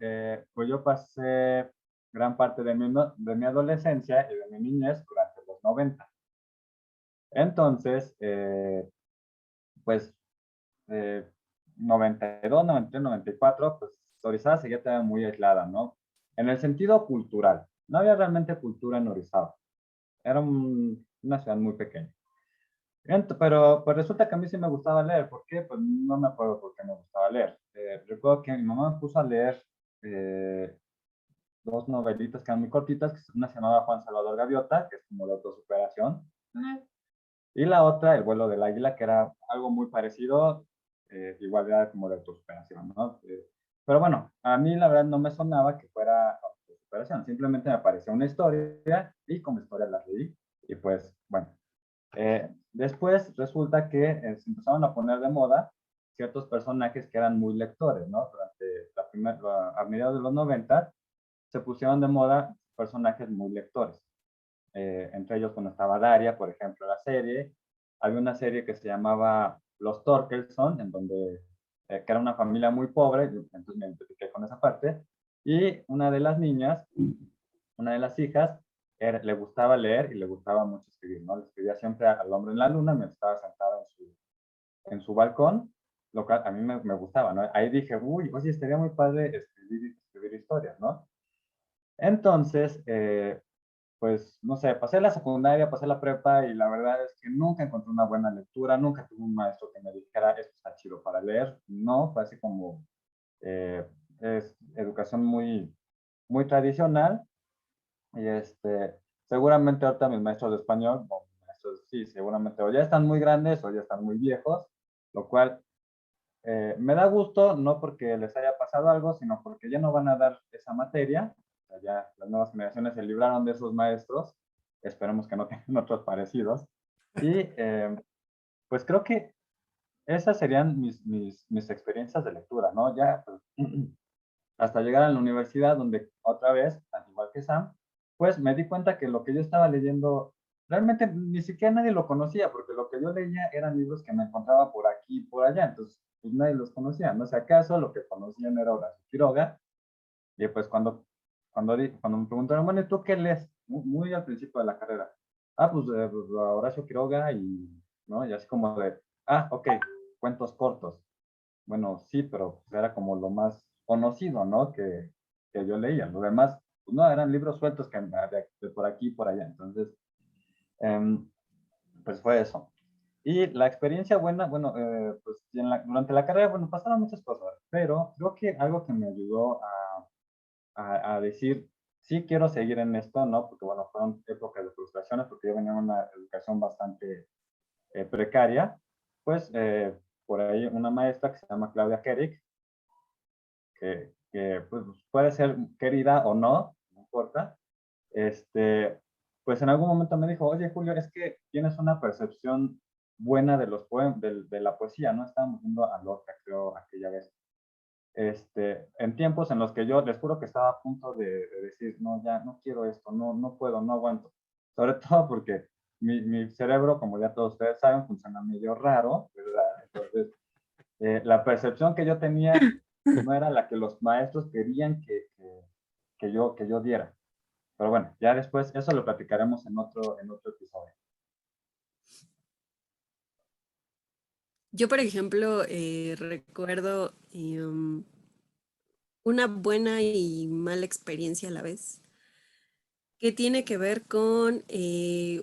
Speaker 5: pues yo pasé gran parte de mi adolescencia y de mi niñez durante los 90. Entonces, pues eh, 92, 93, 94, pues Orizaba seguía todavía muy aislada, ¿no? En el sentido cultural. No había realmente cultura en Orizaba. Era una ciudad muy pequeña. Pero pues resulta que a mí sí me gustaba leer. ¿Por qué? Pues no me acuerdo por qué me gustaba leer. Recuerdo que mi mamá me puso a leer eh, dos novelitas que eran muy cortitas, que una se llamaba Juan Salvador Gaviota, que es como de autosuperación, y la otra, El vuelo del águila, que era algo muy parecido, igual era como de autosuperación, ¿no? Pero bueno, a mí la verdad no me sonaba que fuera autosuperación, simplemente me parecía una historia y como historia la leí. Y pues, bueno, después resulta que se empezaron a poner de moda ciertos personajes que eran muy lectores, ¿no? Durante a mediados de los 90 se pusieron de moda personajes muy lectores. Entre ellos cuando estaba Daria, por ejemplo, la serie. Había una serie que se llamaba Los Torkelson, en donde, que era una familia muy pobre, entonces me identifiqué con esa parte. Y una de las niñas, una de las hijas, le gustaba leer y le gustaba mucho escribir, ¿no? Le escribía siempre al hombre en la luna, me estaba sentada en su balcón, lo cual a mí me gustaba, ¿no? Ahí dije, uy, oye, estaría muy padre escribir historias, ¿no? Entonces, pues, no sé, pasé la secundaria, pasé la prepa y la verdad es que nunca encontré una buena lectura, nunca tuve un maestro que me dijera, esto está chido para leer. No, fue así como, es educación muy tradicional. Y seguramente ahorita mis maestros de español, o maestros, sí, seguramente o ya están muy grandes o ya están muy viejos, lo cual me da gusto, no porque les haya pasado algo, sino porque ya no van a dar esa materia. O sea, ya las nuevas generaciones se libraron de esos maestros. Esperemos que no tengan otros parecidos. Y pues creo que esas serían mis experiencias de lectura, ¿no? Ya pues, hasta llegar a la universidad, donde otra vez, al igual que Sam, pues me di cuenta que lo que yo estaba leyendo realmente ni siquiera nadie lo conocía, porque lo que yo leía eran libros que me encontraba por aquí y por allá, entonces pues nadie los conocía, no sé acaso lo que conocían era Horacio Quiroga, y pues cuando me preguntaron, bueno, ¿y tú qué lees? Muy al principio de la carrera. Ah, pues a Horacio Quiroga y, ¿no? Y así como de, ah, ok, cuentos cortos. Bueno, sí, pero pues, era como lo más conocido, ¿no? Que yo leía. Lo demás, pues, no, eran libros sueltos de por aquí y por allá. Entonces, pues fue eso. Y la experiencia buena, bueno, pues durante la carrera, bueno, pasaron muchas cosas, pero creo que algo que me ayudó a decir, sí quiero seguir en esto, ¿no? Porque, bueno, fueron épocas de frustraciones, porque yo venía de una educación bastante precaria, pues por ahí una maestra que se llama Claudia Kerik, que pues, puede ser querida o no, no importa, pues en algún momento me dijo, oye Julio, es que tienes una percepción buena de los de la poesía, ¿no? Estábamos viendo a Lorca, creo, aquella vez. En tiempos en los que yo les juro que estaba a punto de decir, no, ya no quiero esto, no, no puedo, no aguanto. Sobre todo porque mi cerebro, como ya todos ustedes saben, funciona medio raro, ¿verdad? Entonces, la percepción que yo tenía no era la que los maestros querían que yo diera. Pero bueno, ya después eso lo platicaremos en otro episodio.
Speaker 3: Yo, por ejemplo, recuerdo una buena y mala experiencia a la vez, que tiene que ver con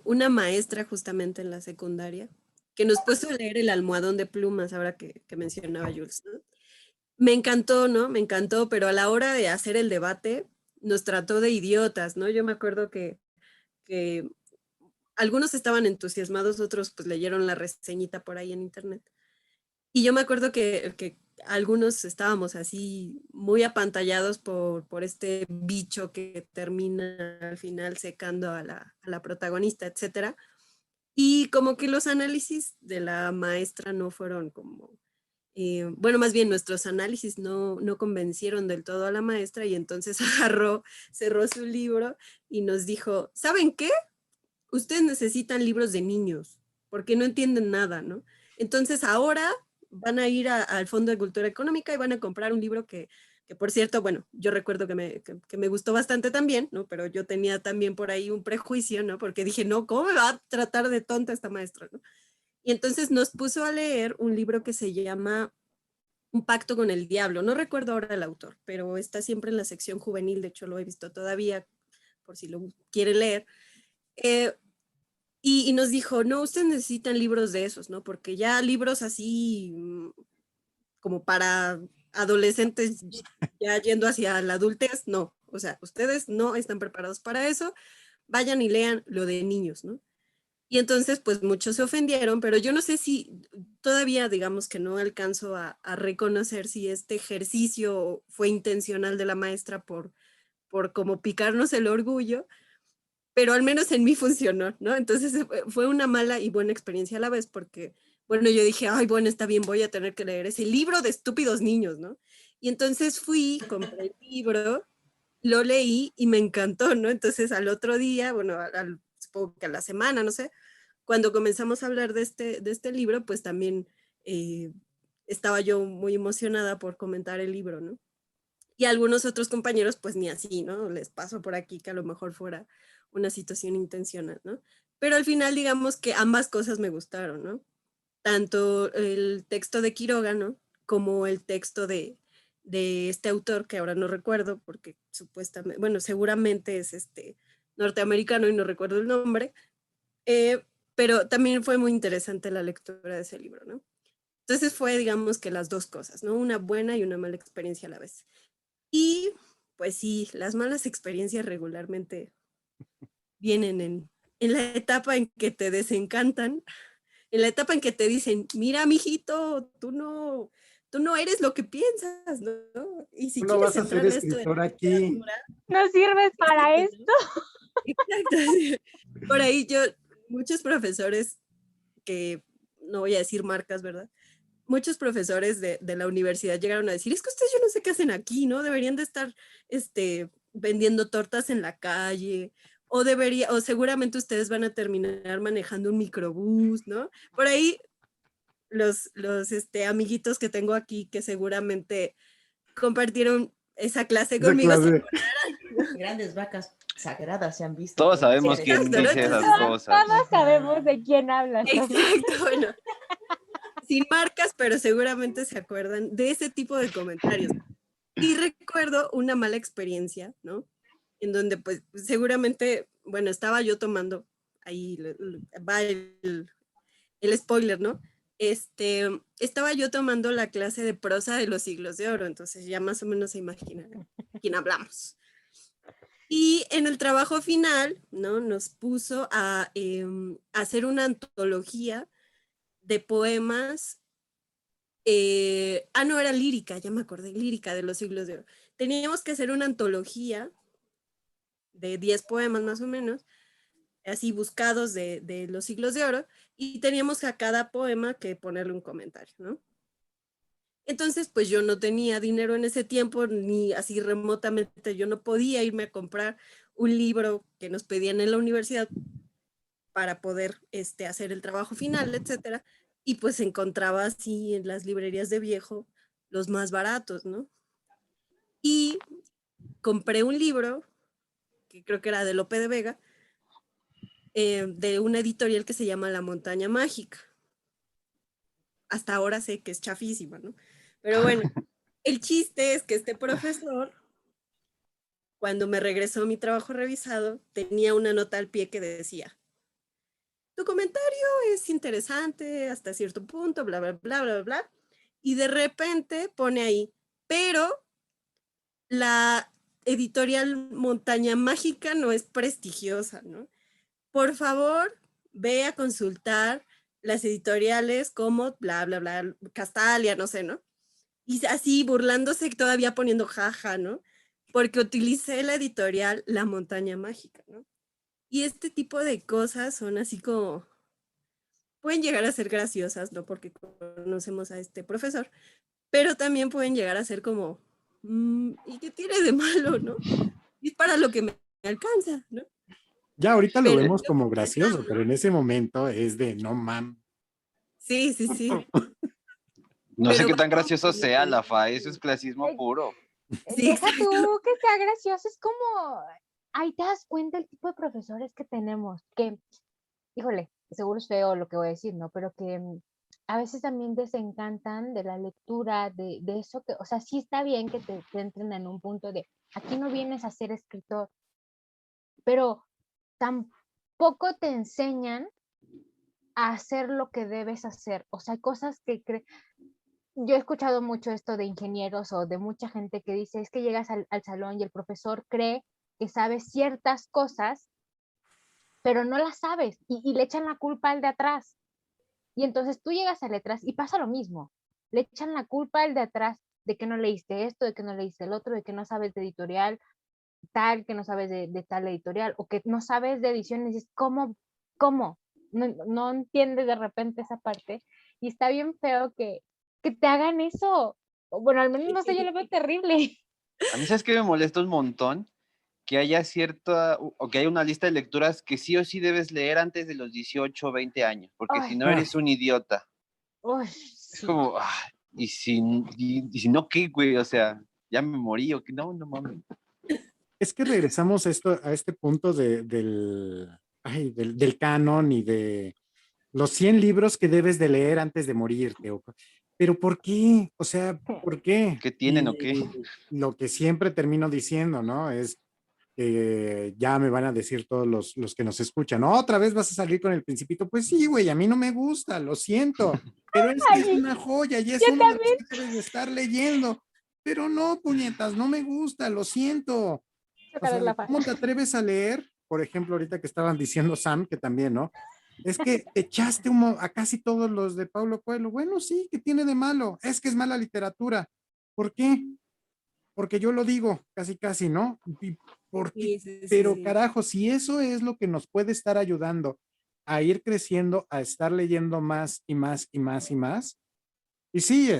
Speaker 3: una maestra justamente en la secundaria, que nos puso a leer El almohadón de plumas, ahora que mencionaba Jules, ¿no? Me encantó, ¿no? Me encantó, pero a la hora de hacer el debate nos trató de idiotas, ¿no? Yo me acuerdo que algunos estaban entusiasmados, otros pues leyeron la reseñita por ahí en internet. Y yo me acuerdo que algunos estábamos así muy apantallados por este bicho que termina al final secando a la protagonista, etcétera. Y como que los análisis de la maestra no fueron como, bueno, más bien nuestros análisis no convencieron del todo a la maestra y entonces agarró, cerró su libro y nos dijo, ¿saben qué? Ustedes necesitan libros de niños porque no entienden nada, ¿no? Entonces ahora van a ir al Fondo de Cultura Económica y van a comprar un libro que por cierto, bueno, yo recuerdo que me gustó bastante también, ¿no? Pero yo tenía también por ahí un prejuicio, ¿no? Porque dije, no, ¿cómo me va a tratar de tonta esta maestra, ¿no? Y entonces nos puso a leer un libro que se llama Un pacto con el diablo. No recuerdo ahora el autor, pero está siempre en la sección juvenil, de hecho lo he visto todavía, por si lo quiere leer. Eh, y nos dijo, no, ustedes necesitan libros de esos, ¿no? Porque ya libros así como para adolescentes ya yendo hacia la adultez, no. O sea, ustedes no están preparados para eso, vayan y lean lo de niños, ¿no? Y entonces, pues muchos se ofendieron, pero yo no sé si todavía, digamos que no alcanzo a reconocer si este ejercicio fue intencional de la maestra por como picarnos el orgullo, pero al menos en mí funcionó, ¿no? Entonces fue una mala y buena experiencia a la vez porque, bueno, yo dije, ay, bueno, está bien, voy a tener que leer ese libro de estúpidos niños, ¿no? Y entonces fui, compré el libro, lo leí y me encantó, ¿no? Entonces al otro día, bueno, supongo que a la semana, no sé, cuando comenzamos a hablar de este libro, pues también estaba yo muy emocionada por comentar el libro, ¿no? Y algunos otros compañeros, pues ni así, ¿no? Les paso por aquí que a lo mejor fuera una situación intencional, ¿no? Pero al final, digamos que ambas cosas me gustaron, ¿no? Tanto el texto de Quiroga, ¿no? Como el texto de este autor, que ahora no recuerdo, porque supuestamente, bueno, seguramente es norteamericano y no recuerdo el nombre, pero también fue muy interesante la lectura de ese libro, ¿no? Entonces fue, digamos que las dos cosas, ¿no? Una buena y una mala experiencia a la vez. Y pues sí, las malas experiencias regularmente vienen en la etapa en que te desencantan, en la etapa en que te dicen, mira, mijito, tú no eres lo que piensas, ¿no? Y si
Speaker 2: Tú no
Speaker 3: quieres
Speaker 2: vas a ser
Speaker 3: entrar a esto de la
Speaker 2: escritor aquí.
Speaker 3: literatura,
Speaker 1: No sirves para
Speaker 3: exacto,
Speaker 1: esto.
Speaker 3: ¿no? Exacto, sí. Por ahí muchos profesores que, no voy a decir marcas, ¿verdad? Muchos profesores de la universidad llegaron a decir, es que ustedes yo no sé qué hacen aquí, ¿no? Deberían de estar vendiendo tortas en la calle, o seguramente ustedes van a terminar manejando un microbús, ¿no? Por ahí los amiguitos que tengo aquí que seguramente compartieron esa clase
Speaker 2: Esa
Speaker 3: conmigo se
Speaker 2: clase.
Speaker 3: acordarán.
Speaker 4: Grandes vacas sagradas se han visto
Speaker 6: Todos
Speaker 4: por
Speaker 6: sabemos
Speaker 4: seres
Speaker 6: quién
Speaker 3: Exacto, ¿no?
Speaker 6: dice
Speaker 3: Entonces,
Speaker 6: esas cosas.
Speaker 1: Todos sabemos de quién hablas, Sofía.
Speaker 3: exacto, bueno, sin marcas, pero seguramente se acuerdan de ese tipo de comentarios. Y recuerdo una mala experiencia, ¿no? En donde pues seguramente, bueno, estaba yo tomando, ahí va el spoiler, ¿no? Estaba yo tomando la clase de prosa de los siglos de oro, entonces ya más o menos se imaginan quién hablamos. Y en el trabajo final, ¿no? Nos puso a hacer una antología de poemas. No, era lírica, ya me acordé, lírica de los siglos de oro. Teníamos que hacer una antología de 10 poemas más o menos, así buscados de los siglos de oro, y teníamos a cada poema que ponerle un comentario, ¿no? Entonces, pues yo no tenía dinero en ese tiempo, ni así remotamente, yo no podía irme a comprar un libro que nos pedían en la universidad para poder hacer el trabajo final, etcétera, y pues encontraba así en las librerías de viejo los más baratos, ¿no? Y compré un libro, que creo que era de Lope de Vega, de una editorial que se llama La Montaña Mágica. Hasta ahora sé que es chafísima, ¿no? Pero bueno, el chiste es que este profesor, cuando me regresó mi trabajo revisado, tenía una nota al pie que decía: tu comentario es interesante hasta cierto punto, bla, bla, bla, bla, bla. Y de repente pone ahí, pero la editorial Montaña Mágica no es prestigiosa, ¿no? Por favor, ve a consultar las editoriales como bla, bla, bla, Castalia, no sé, ¿no? Y así burlándose, todavía poniendo jaja, ¿no? Porque utilicé la editorial La Montaña Mágica, ¿no? Y este tipo de cosas son así como, pueden llegar a ser graciosas, ¿no? Porque conocemos a este profesor, pero también pueden llegar a ser como, ¿y qué tiene de malo, no? Y es para lo que me alcanza, ¿no?
Speaker 2: Ya ahorita lo
Speaker 3: Pero
Speaker 2: vemos como
Speaker 3: ajá,
Speaker 2: gracioso,
Speaker 3: ¿no?
Speaker 2: pero en ese momento es de no mam.
Speaker 3: Sí, sí, sí.
Speaker 6: No sé
Speaker 3: Pero
Speaker 6: qué tan
Speaker 3: vamos
Speaker 6: gracioso
Speaker 3: por lo
Speaker 6: sea
Speaker 3: que
Speaker 6: la fa, eso es clasismo
Speaker 1: Eh,
Speaker 6: puro.
Speaker 3: sí,
Speaker 1: Deja
Speaker 3: exacto.
Speaker 1: tú que sea gracioso, es como, ahí te das cuenta el tipo de profesores que tenemos, que, híjole, seguro es feo lo que voy a decir, ¿no? Pero que a veces también desencantan de la lectura, de eso que, o sea, sí está bien que te entren en un punto de, aquí no vienes a ser escritor, pero tampoco te enseñan a hacer lo que debes hacer. O sea, hay cosas que yo he escuchado mucho esto de ingenieros o de mucha gente que dice, es que llegas al salón y el profesor cree que sabes ciertas cosas, pero no las sabes y le echan la culpa al de atrás. Y entonces tú llegas a letras y pasa lo mismo. Le echan la culpa al de atrás de que no leíste esto, de que no leíste el otro, de que no sabes de editorial tal, que no sabes de tal editorial, o que no sabes de edición, y dices, ¿cómo? No entiendes de repente esa parte, y está bien feo que te hagan eso. O bueno, al menos no sé, yo lo veo terrible.
Speaker 6: A mí, ¿sabes qué me molesta un montón? Que haya cierta, o que haya una lista de lecturas que sí o sí debes leer antes de los 18 o 20 años, porque si
Speaker 1: Ay,
Speaker 6: no eres un idiota.
Speaker 1: uy,
Speaker 6: Es
Speaker 1: sí.
Speaker 6: como, y si no, ¿qué, güey? O sea, ya me morí, o que no, no mames.
Speaker 2: Es que regresamos a este punto del canon y de los 100 libros que debes de leer antes de morirte. Pero ¿por qué? O sea, ¿por qué?
Speaker 6: ¿Qué tienen o qué?
Speaker 2: Y lo que siempre termino diciendo, ¿no? Es que ya me van a decir todos los que nos escuchan, ¿no? Otra vez vas a salir con el Principito. Pues sí, güey, a mí no me gusta, lo siento, pero es que es
Speaker 1: Ay,
Speaker 2: una joya y
Speaker 1: yo
Speaker 2: es uno de los
Speaker 1: también.
Speaker 2: que debes de estar leyendo. Pero no, puñetas, no me gusta, lo siento. O
Speaker 1: Chocar
Speaker 2: sea,
Speaker 1: la fa.
Speaker 2: ¿cómo te atreves a leer? Por ejemplo, ahorita que estaban diciendo Sam, que también, ¿no? Es que te echaste a casi todos los de Paulo Coelho. Bueno, sí, ¿qué tiene de malo? Es que es mala literatura. ¿Por qué? Porque yo lo digo, casi, casi, ¿no? ¿Por qué?
Speaker 3: Sí, sí, sí,
Speaker 2: Pero
Speaker 3: sí.
Speaker 2: carajo, si eso es lo que nos puede estar ayudando a ir creciendo, a estar leyendo más y más y más y más. Y sí,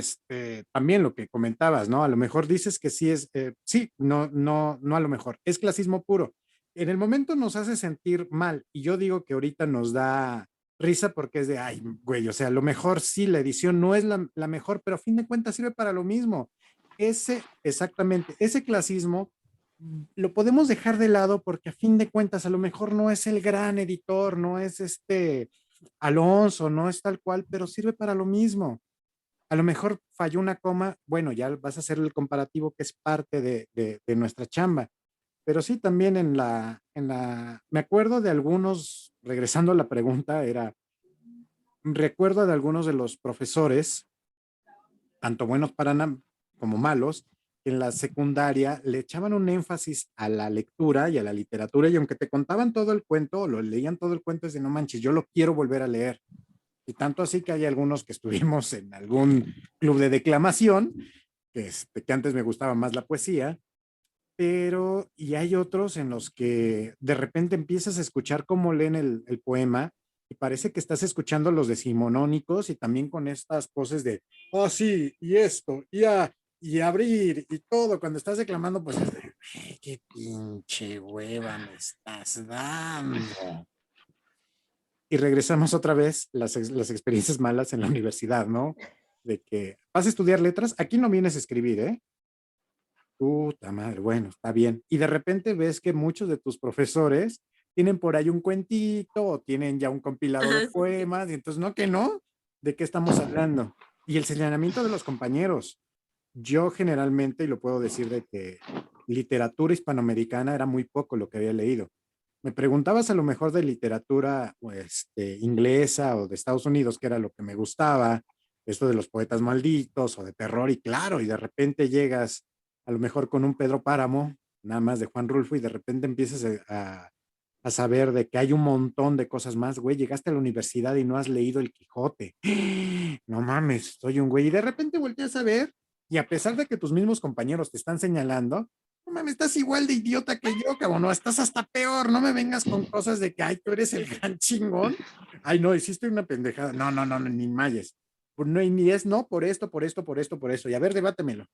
Speaker 2: también lo que comentabas, ¿no? A lo mejor dices que sí es, sí, no, no, no a lo mejor, es clasismo puro. En el momento nos hace sentir mal y yo digo que ahorita nos da risa porque es de, ay, güey, o sea, a lo mejor sí, la edición no es la mejor, pero a fin de cuentas sirve para lo mismo. Exactamente, ese clasismo lo podemos dejar de lado porque a fin de cuentas a lo mejor no es el gran editor, no es Alonso, no es tal cual, pero sirve para lo mismo. A lo mejor falló una coma, bueno, ya vas a hacer el comparativo que es parte de nuestra chamba. Pero sí, también me acuerdo de algunos, regresando a la pregunta, era, recuerdo de algunos de los profesores, tanto buenos como malos, en la secundaria le echaban un énfasis a la lectura y a la literatura, y aunque te contaban todo el cuento o lo leían todo el cuento, es de no manches, yo lo quiero volver a leer. Y tanto así que hay algunos que estuvimos en algún club de declamación, que antes me gustaba más la poesía, pero y hay otros en los que de repente empiezas a escuchar cómo leen el poema y parece que estás escuchando los decimonónicos y también con estas poses de, oh sí, y esto, y abrir y todo, cuando estás declamando, pues es de, qué pinche hueva me estás dando. Y regresamos otra vez las experiencias malas en la universidad, ¿no? De que vas a estudiar letras, aquí no vienes a escribir, ¿eh? Puta madre, bueno, está bien. Y de repente ves que muchos de tus profesores tienen por ahí un cuentito o tienen ya un compilado de
Speaker 3: Ajá, sí, sí.
Speaker 2: poemas, y entonces, no, que no, ¿de qué estamos hablando? Y el señalamiento de los compañeros. Yo generalmente, y lo puedo decir, de que literatura hispanoamericana era muy poco lo que había leído. Me preguntabas a lo mejor de literatura inglesa o de Estados Unidos, que era lo que me gustaba, esto de los poetas malditos o de terror, y claro, y de repente llegas a lo mejor con un Pedro Páramo, nada más de Juan Rulfo, y de repente empiezas a saber de que hay un montón de cosas más, güey, llegaste a la universidad y no has leído El Quijote. No mames, soy un güey. Y de repente volteas a ver, y a pesar de que tus mismos compañeros te están señalando, no mames, estás igual de idiota que yo, cabrón, no, estás hasta peor, no me vengas con cosas de que, ay, tú eres el gran chingón. Ay, no, hiciste una pendejada. No, no, no, ni mayes. Pues no, ni es, no, por esto, por esto, por esto, por eso. Y a ver, debátemelo.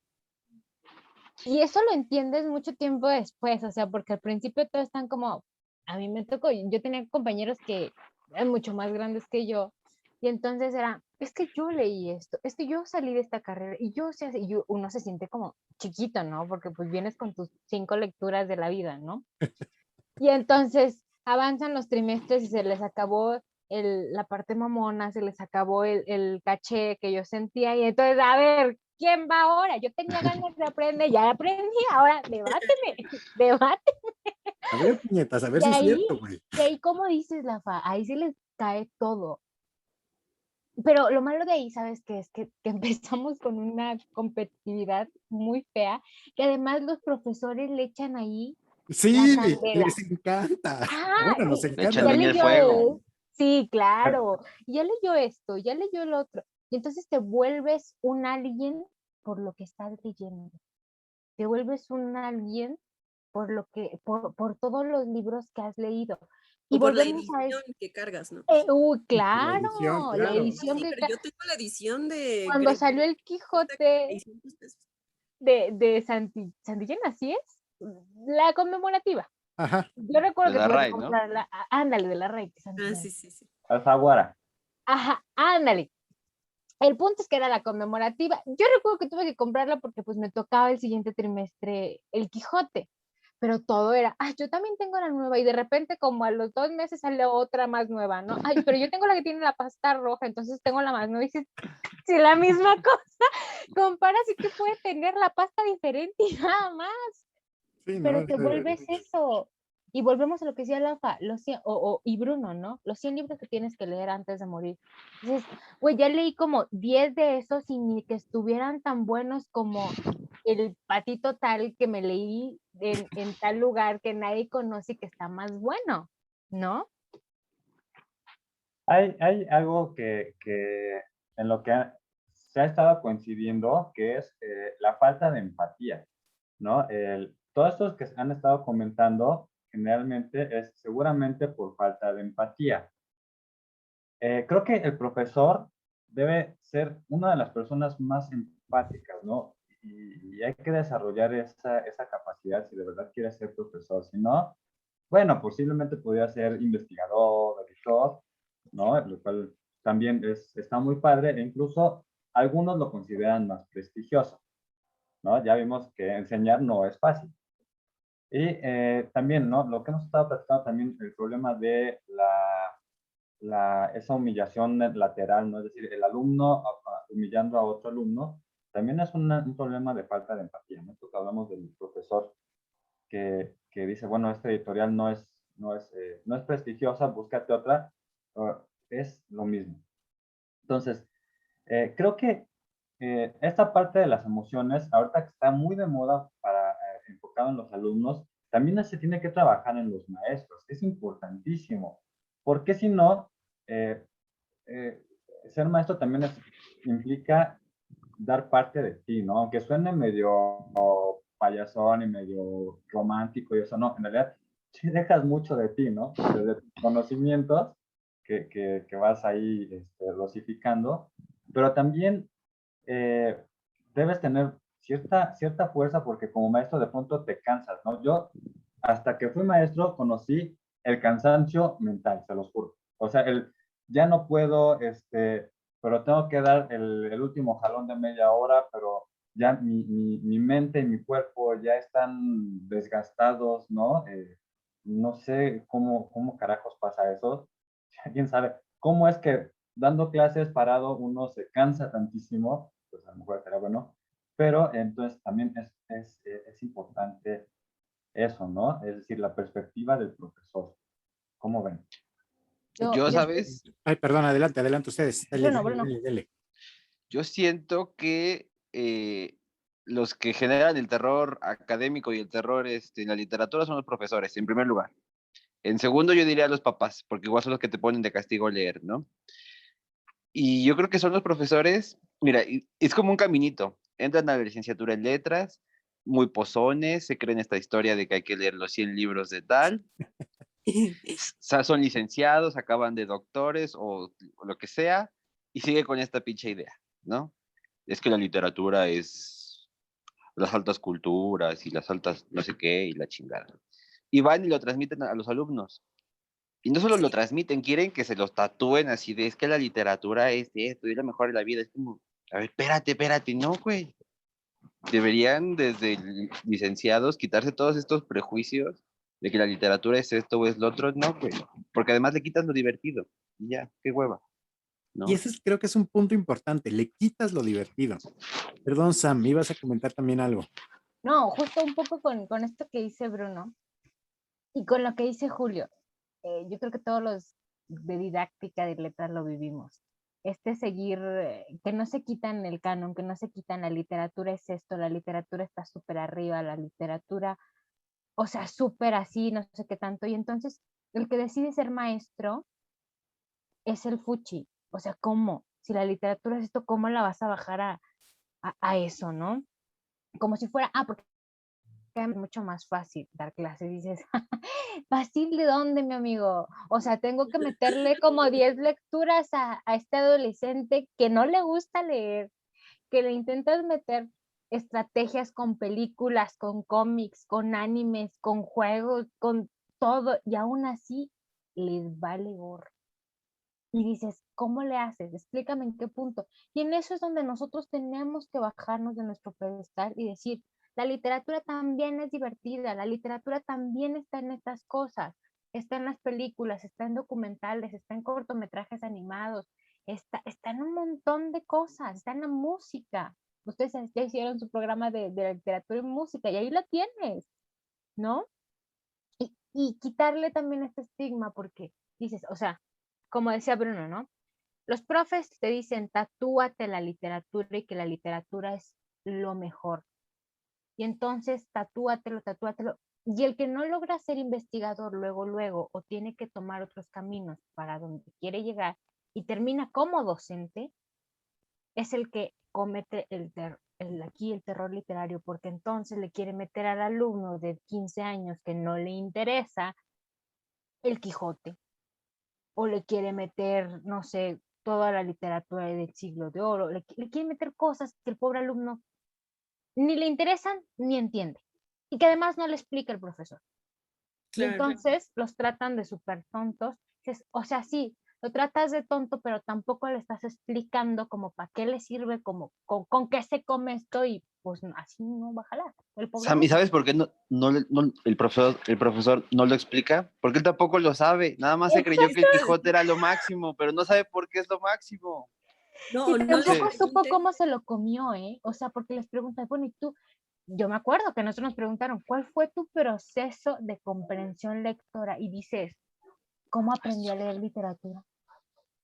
Speaker 1: Y eso lo entiendes mucho tiempo después, o sea, porque al principio todos están como, a mí me tocó, yo tenía compañeros que eran mucho más grandes que yo, y entonces era, es que yo leí esto, es que yo salí de esta carrera, y yo sé, y uno se siente como chiquito, ¿no? Porque pues vienes con tus 5 lecturas de la vida, ¿no? Y entonces avanzan los trimestres y se les acabó la parte mamona, se les acabó el caché que yo sentía. Y entonces, a ver, ¿quién va ahora? Yo tenía ganas de aprender, ya aprendí, ahora debáteme, debate.
Speaker 2: A ver, puñetas, a ver
Speaker 1: Y
Speaker 2: si es
Speaker 1: ahí,
Speaker 2: cierto, güey.
Speaker 1: y ahí, como dices, Lafa, ahí se les cae todo. Pero lo malo de ahí, ¿sabes qué? Es que empezamos con una competitividad muy fea, que además los profesores le echan ahí la
Speaker 2: Sí,
Speaker 1: candela.
Speaker 2: les encanta.
Speaker 1: Ah,
Speaker 2: Bueno, nos
Speaker 6: Le
Speaker 2: encanta.
Speaker 6: echan
Speaker 1: ya
Speaker 6: leña al
Speaker 1: leyó
Speaker 6: fuego.
Speaker 1: sí, claro, ya leyó esto, ya leyó el otro. Y entonces te vuelves un alguien por lo que estás leyendo. Te vuelves un alguien por todos los libros que has leído. Y
Speaker 3: O por la
Speaker 1: volvemos a
Speaker 3: edición que cargas, ¿no?
Speaker 1: uy,
Speaker 2: Por la edición,
Speaker 1: claro, la
Speaker 2: claro.
Speaker 1: edición
Speaker 3: Sí,
Speaker 1: que
Speaker 3: pero yo tengo la edición de
Speaker 1: cuando
Speaker 3: Greg
Speaker 1: salió el
Speaker 3: cuesta
Speaker 1: Quijote
Speaker 3: 600 pesos.
Speaker 1: de Santillana, ¿así es? La conmemorativa.
Speaker 2: Ajá.
Speaker 1: Yo
Speaker 6: De
Speaker 1: recuerdo que
Speaker 6: la
Speaker 1: tuve que
Speaker 6: RAI, ¿no?
Speaker 1: comprarla, ándale, de la Rey de
Speaker 3: Ah,
Speaker 1: Santillana.
Speaker 3: sí, sí, sí.
Speaker 5: Alfaguara.
Speaker 1: Ajá, ándale. El punto es que era la conmemorativa. Yo recuerdo que tuve que comprarla porque pues me tocaba el siguiente trimestre el Quijote, pero todo era, ay, yo también tengo la nueva y de repente como a los 2 meses sale otra más nueva, ¿no? Ay, pero yo tengo la que tiene la pasta roja, entonces tengo la más nueva y si la misma cosa, comparas y que puede tener la pasta diferente y nada más,
Speaker 2: Sí, ¿no?
Speaker 1: pero te vuelves eso. Y volvemos a lo que decía Lafa, y Bruno, ¿no? Los 100 libros que tienes que leer antes de morir. Dices, güey, ya leí como 10 de esos y ni que estuvieran tan buenos como el patito tal que me leí en tal lugar que nadie conoce y que está más bueno, ¿no?
Speaker 5: Hay algo en lo que se ha estado coincidiendo, que es la falta de empatía, ¿no? Todos estos que han estado comentando generalmente es seguramente por falta de empatía. Creo que el profesor debe ser una de las personas más empáticas, ¿no? Y hay que desarrollar esa capacidad si de verdad quiere ser profesor. Si no, bueno, posiblemente podría ser investigador, editor, ¿no? Lo cual también está muy padre e incluso algunos lo consideran más prestigioso, ¿no? Ya vimos que enseñar no es fácil. Y también, ¿no? Lo que hemos estado platicando también, el problema de esa humillación lateral, ¿no? Es decir, el alumno humillando a otro alumno, también es un problema de falta de empatía, ¿no? Esto que hablamos del profesor que dice, bueno, esta editorial no es prestigiosa, búscate otra, es lo mismo. Entonces, creo que esta parte de las emociones, ahorita que está muy de moda para enfocado en los alumnos, también se tiene que trabajar en los maestros. Es importantísimo, porque si no, eh, eh, ser maestro también implica dar parte de ti, ¿no? Aunque suene medio payasón y medio romántico y eso, no, en realidad sí dejas mucho de ti, ¿no? De tus conocimientos que vas ahí dosificando, pero también eh, debes tener cierta fuerza porque como maestro de pronto te cansas, ¿no? Yo hasta que fui maestro conocí el cansancio mental, se los juro. O sea, ya no puedo, pero tengo que dar el último jalón de media hora, pero ya mi mente y mi cuerpo ya están desgastados, ¿no? No sé cómo carajos pasa eso. ¿Quién sabe? ¿Cómo es que dando clases parado uno se cansa tantísimo? Pues a lo mejor será bueno. Pero entonces también es importante eso, ¿no? Es decir, la perspectiva del profesor. ¿Cómo ven?
Speaker 6: Yo,
Speaker 1: Yo,
Speaker 6: ¿sabes?
Speaker 2: Ay, perdón, adelante, adelante ustedes. Dele,
Speaker 1: Bruno,
Speaker 2: dele,
Speaker 1: Bruno.
Speaker 2: dele, dele.
Speaker 6: Yo siento que los que generan el terror académico y el terror en la literatura son los profesores, en primer lugar. En segundo, yo diría los papás, porque igual son los que te ponen de castigo leer, ¿no? Y yo creo que son los profesores, mira, es como un caminito. Entran a la licenciatura en letras, muy pozones, se creen esta historia de que hay que leer los 100 libros de tal, son licenciados, acaban de doctores o lo que sea, y sigue con esta pinche idea, ¿no? Es que la literatura es las altas culturas y las altas no sé qué y la chingada. Y van y lo transmiten a los alumnos. Y no solo lo transmiten, quieren que se los tatúen así de, es que la literatura es esto, es la mejor de la vida. Es como, a ver, espérate, no, güey. Deberían desde licenciados quitarse todos estos prejuicios de que la literatura es esto o es lo otro, no, güey. Porque además le quitas lo divertido. Y ya, qué hueva,
Speaker 2: Y
Speaker 6: ¿no?
Speaker 2: ese creo que es un punto importante, le quitas lo divertido. Perdón, Sam, ibas a comentar también algo.
Speaker 1: No, justo un poco con esto que dice Bruno y con lo que dice Julio. Yo creo que todos los de didáctica de letras lo vivimos. Seguir, que no se quitan el canon, que no se quitan la literatura es esto, la literatura está súper arriba, la literatura, o sea, súper así, no sé qué tanto. Y entonces, el que decide ser maestro es el fuchi. O sea, ¿cómo? Si la literatura es esto, ¿cómo la vas a bajar a eso, no? Como si fuera, porque es mucho más fácil dar clases. Dices, ¿fácil de dónde, mi amigo? O sea, tengo que meterle como 10 lecturas a este adolescente que no le gusta leer, que le intentas meter estrategias con películas, con cómics, con animes, con juegos, con todo, y aún así les vale gorro. Y dices, ¿cómo le haces? Explícame en qué punto. Y en eso es donde nosotros tenemos que bajarnos de nuestro pedestal y decir, la literatura también es divertida, la literatura también está en estas cosas, está en las películas, está en documentales, está en cortometrajes animados, está en un montón de cosas, está en la música. Ustedes ya hicieron su programa de la literatura y música y ahí lo tienes, ¿no? Y quitarle también este estigma porque dices, o sea, como decía Bruno, ¿no? Los profes te dicen, tatúate la literatura y que la literatura es lo mejor. Y entonces, tatúatelo. Y el que no logra ser investigador luego, o tiene que tomar otros caminos para donde quiere llegar y termina como docente, es el que comete aquí el terror literario, porque entonces le quiere meter al alumno de 15 años que no le interesa el Quijote, o le quiere meter, no sé, toda la literatura del siglo de oro, le quiere meter cosas que el pobre alumno ni le interesan ni entiende, y que además no le explica el profesor. Y
Speaker 3: Claro.
Speaker 1: entonces los tratan de súper tontos. O sea, sí, lo tratas de tonto, pero tampoco le estás explicando como para qué le sirve, como con qué se come esto, y pues así no va a jalar. El pobre
Speaker 6: Sam, ¿y
Speaker 1: alumno.
Speaker 6: sabes por qué el profesor no lo explica? Porque él tampoco lo sabe. Nada más se creyó que el Quijote era lo máximo, pero no sabe por qué es lo máximo.
Speaker 3: No,
Speaker 1: Y
Speaker 3: no les
Speaker 1: tampoco supo
Speaker 3: pregunten.
Speaker 1: cómo se lo comió, ¿eh? O sea, porque les preguntan, bueno, ¿y tú? Yo me acuerdo que nosotros nos preguntaron, ¿cuál fue tu proceso de comprensión lectora? Y dices, ¿cómo aprendí a leer literatura?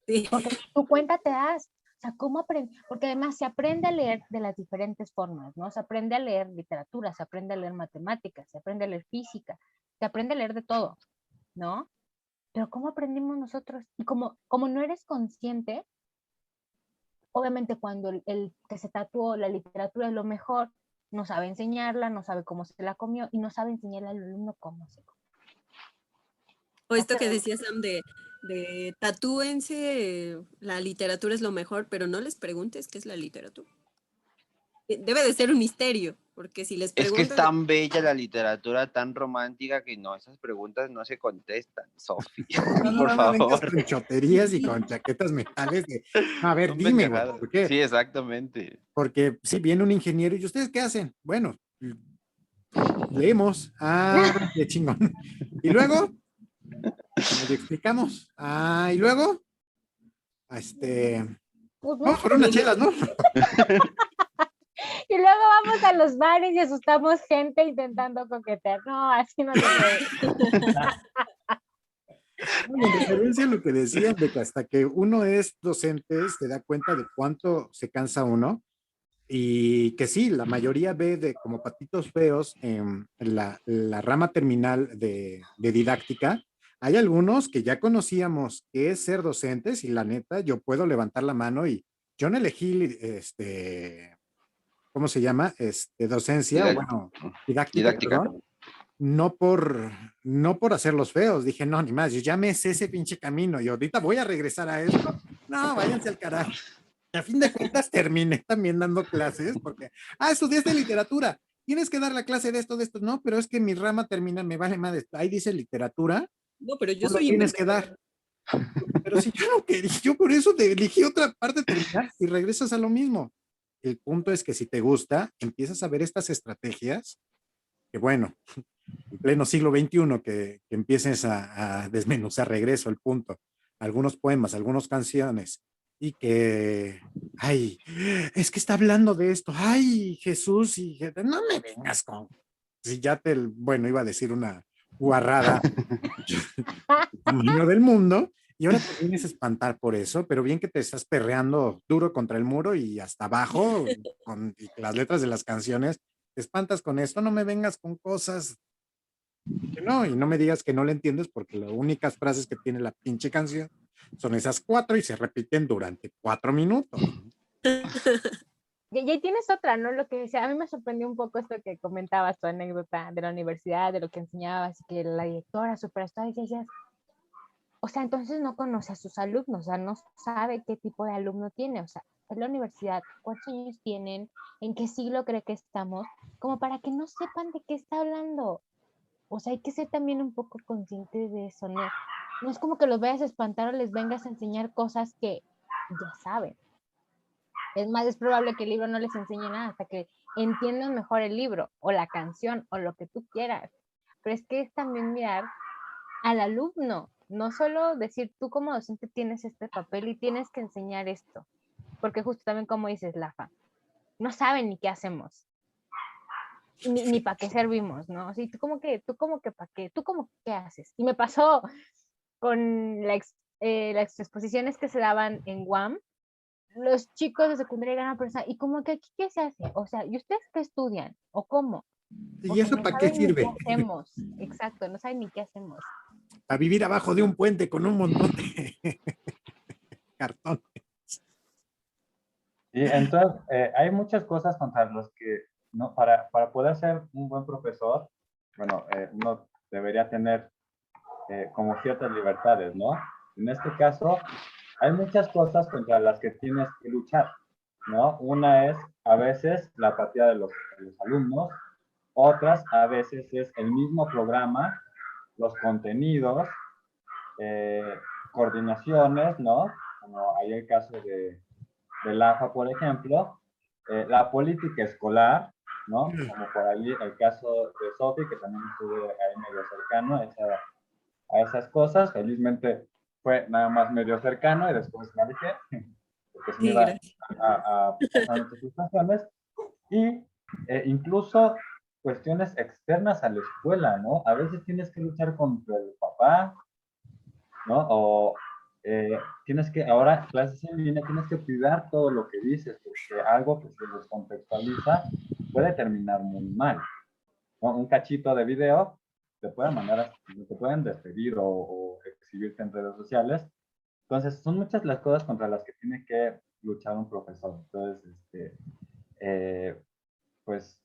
Speaker 3: Sí.
Speaker 1: Porque tu cuenta te das. O sea, ¿cómo aprende? Porque además se aprende a leer de las diferentes formas, ¿no? Se aprende a leer literatura, se aprende a leer matemáticas, se aprende a leer física, se aprende a leer de todo, ¿no? Pero ¿cómo aprendimos nosotros? Y como no eres consciente, obviamente cuando el que se tatuó la literatura es lo mejor, no sabe enseñarla, no sabe cómo se la comió y no sabe enseñarle al alumno cómo se comió.
Speaker 3: O esto que decía Sam de tatúense, la literatura es lo mejor, pero no les preguntes qué es la literatura. Debe de ser un misterio, porque si les
Speaker 6: Es que es
Speaker 3: preguntas...
Speaker 6: tan bella la literatura, tan romántica, que no, esas preguntas no se contestan, Sofi. Por
Speaker 2: No me vengas
Speaker 6: favor.
Speaker 2: con choterías y con chaquetas mentales de, a ver,
Speaker 6: Son
Speaker 2: dime, güey,
Speaker 6: pendejadas.
Speaker 2: ¿por qué?
Speaker 6: Sí, exactamente.
Speaker 2: Porque si viene un ingeniero y ustedes qué hacen, bueno, leemos, qué chingón. Y luego, le explicamos, y luego,
Speaker 1: Pues no.
Speaker 2: vamos por unas chelas, ¿no?
Speaker 1: Y luego vamos a los bares y asustamos gente intentando coquetear. No, así no se puede.
Speaker 2: En referencia a lo que decían de que hasta que uno es docente se da cuenta de cuánto se cansa uno y que sí, la mayoría ve de como patitos feos en la rama terminal de didáctica. Hay algunos que ya conocíamos que es ser docentes y la neta, yo puedo levantar la mano y yo no elegí, ¿cómo se llama? Docencia,
Speaker 6: Didac-
Speaker 2: bueno, didáctica,
Speaker 6: Didáctica.
Speaker 2: perdón, no por hacerlos feos. Dije, no, ni más, yo ya me sé ese pinche camino y ahorita voy a regresar a esto. No, váyanse al carajo. A fin de cuentas terminé también dando clases porque, estudiaste literatura, tienes que dar la clase de esto, de esto. No, pero es que mi rama termina, me vale madre. Ahí dice literatura,
Speaker 3: No, pero yo
Speaker 2: tú lo
Speaker 3: soy
Speaker 2: tienes que
Speaker 3: investigador.
Speaker 2: dar. Pero si yo no quería, yo por eso te elegí otra parte terminal y regresas a lo mismo. El punto es que si te gusta, empiezas a ver estas estrategias que bueno, en pleno siglo XXI que empieces a desmenuzar, regreso al punto, algunos poemas, algunas canciones, y que, es que está hablando de esto, Jesús, y no me vengas con, si ya bueno, iba a decir una guarrada, el tamaño del mundo, y ahora te vienes a espantar por eso, pero bien que te estás perreando duro contra el muro y hasta abajo, y las letras de las canciones, te espantas con esto, no me vengas con cosas que no, y no me digas que no le entiendes porque las únicas frases que tiene la pinche canción son esas 4 y se repiten durante 4 minutos.
Speaker 1: Y ahí tienes otra, ¿no? Lo que decía, a mí me sorprendió un poco esto que comentabas, tu anécdota de la universidad, de lo que enseñabas, y que la directora superstar, y decías, o sea, entonces no conoce a sus alumnos, o sea, no sabe qué tipo de alumno tiene, o sea, es la universidad, cuántos años tienen, en qué siglo cree que estamos, como para que no sepan de qué está hablando. O sea, hay que ser también un poco consciente de eso, ¿no? No es como que los vayas a espantar o les vengas a enseñar cosas que ya saben. Es más, es probable que el libro no les enseñe nada hasta que entiendan mejor el libro o la canción o lo que tú quieras. Pero es que es también mirar al alumno, no solo decir tú como docente tienes este papel y tienes que enseñar esto, porque justo también como dices, Lafa, no saben ni qué hacemos, ni para qué servimos, ¿no? Así, tú como que para qué, tú como qué haces. Y me pasó con las exposiciones que se daban en Guam, los chicos de secundaria eran personas, y como que aquí qué se hace, o sea, ¿y ustedes qué estudian? ¿O cómo? O
Speaker 2: ¿Y
Speaker 1: sea,
Speaker 2: eso
Speaker 1: no
Speaker 2: para qué
Speaker 1: saben ni qué
Speaker 2: sirve?
Speaker 1: hacemos, exacto, no saben ni qué hacemos.
Speaker 2: A vivir abajo de un puente con un montón de cartón.
Speaker 5: Y entonces, hay muchas cosas contra las que, ¿no? Para poder ser un buen profesor, bueno, uno debería tener como ciertas libertades, ¿no? En este caso, hay muchas cosas contra las que tienes que luchar, ¿no? Una es a veces la apatía de los alumnos, otras a veces es el mismo programa, los contenidos, coordinaciones, ¿no? Como hay el caso del AFA, por ejemplo, la política escolar, ¿no? Como por ahí el caso de Sofi, que también estuve ahí medio cercano a esas cosas. Felizmente fue nada más medio cercano y después me alejé, porque se me
Speaker 3: Sí,
Speaker 5: iba
Speaker 3: gracias.
Speaker 5: a pasar muchas situaciones. Y incluso cuestiones externas a la escuela, ¿no? A veces tienes que luchar contra el papá, ¿no? tienes que, ahora clases en línea, tienes que cuidar todo lo que dices, porque algo que se descontextualiza puede terminar muy mal, ¿no? Un cachito de video te pueden te pueden despedir o exhibirte en redes sociales. Entonces, son muchas las cosas contra las que tiene que luchar un profesor. Entonces, eh, pues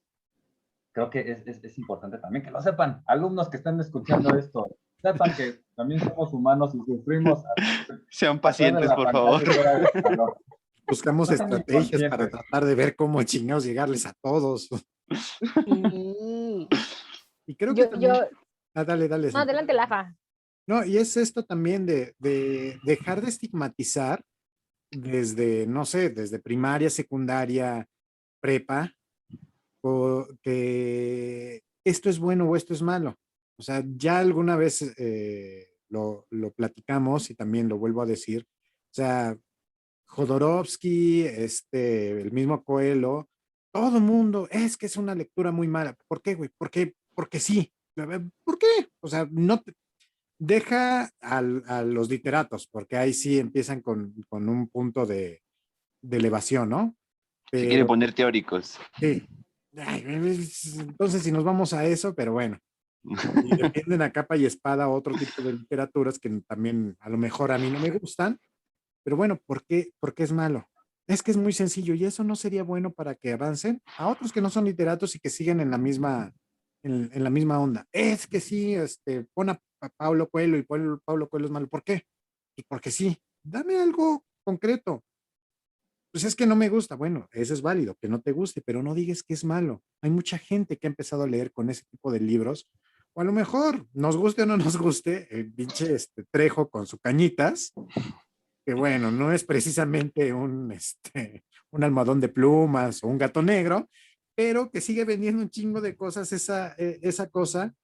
Speaker 5: creo que es importante también que lo sepan. Alumnos que están escuchando esto, sepan que también somos humanos y sufrimos
Speaker 6: Sean
Speaker 5: atrás de
Speaker 6: pacientes,
Speaker 5: la
Speaker 6: por
Speaker 5: pantalla
Speaker 6: favor.
Speaker 5: y fuera del salón.
Speaker 2: Buscamos
Speaker 5: No sean
Speaker 2: estrategias para
Speaker 5: inconscientes.
Speaker 2: tratar de ver cómo chingados llegarles a todos.
Speaker 1: Sí.
Speaker 2: Y creo que
Speaker 1: Yo,
Speaker 2: también,
Speaker 1: yo,
Speaker 2: dale,
Speaker 1: no,
Speaker 2: Santi.
Speaker 1: adelante, Lafa.
Speaker 2: No, y es esto también de dejar de estigmatizar desde, no sé, desde primaria, secundaria, prepa, que esto es bueno o esto es malo. O sea, ya alguna vez lo platicamos y también lo vuelvo a decir. O sea, Jodorowsky, el mismo Coelho, todo mundo, es que es una lectura muy mala. ¿Por qué, güey? ¿Por qué? Porque sí. ¿Por qué? O sea, no te, deja a los literatos, porque ahí sí empiezan con un punto de elevación, ¿no?
Speaker 6: Se quiere
Speaker 2: Pero
Speaker 6: poner teóricos.
Speaker 2: sí. Ay, entonces, si nos vamos a eso, pero bueno, y defienden a capa y espada otro tipo de literaturas que también a lo mejor a mí no me gustan, pero bueno, ¿por qué es malo? Es que es muy sencillo y eso no sería bueno para que avancen a otros que no son literatos y que siguen en la misma onda. Es que sí, pon a Paulo Coelho y Paulo Coelho es malo. ¿Por qué? Pues porque sí. Dame algo concreto. Pues es que no me gusta. Bueno, eso es válido, que no te guste, pero no digas que es malo. Hay mucha gente que ha empezado a leer con ese tipo de libros, o a lo mejor, nos guste o no nos guste, el pinche Trejo con su cañitas, que bueno, no es precisamente un almohadón de plumas o un gato negro, pero que sigue vendiendo un chingo de cosas esa cosa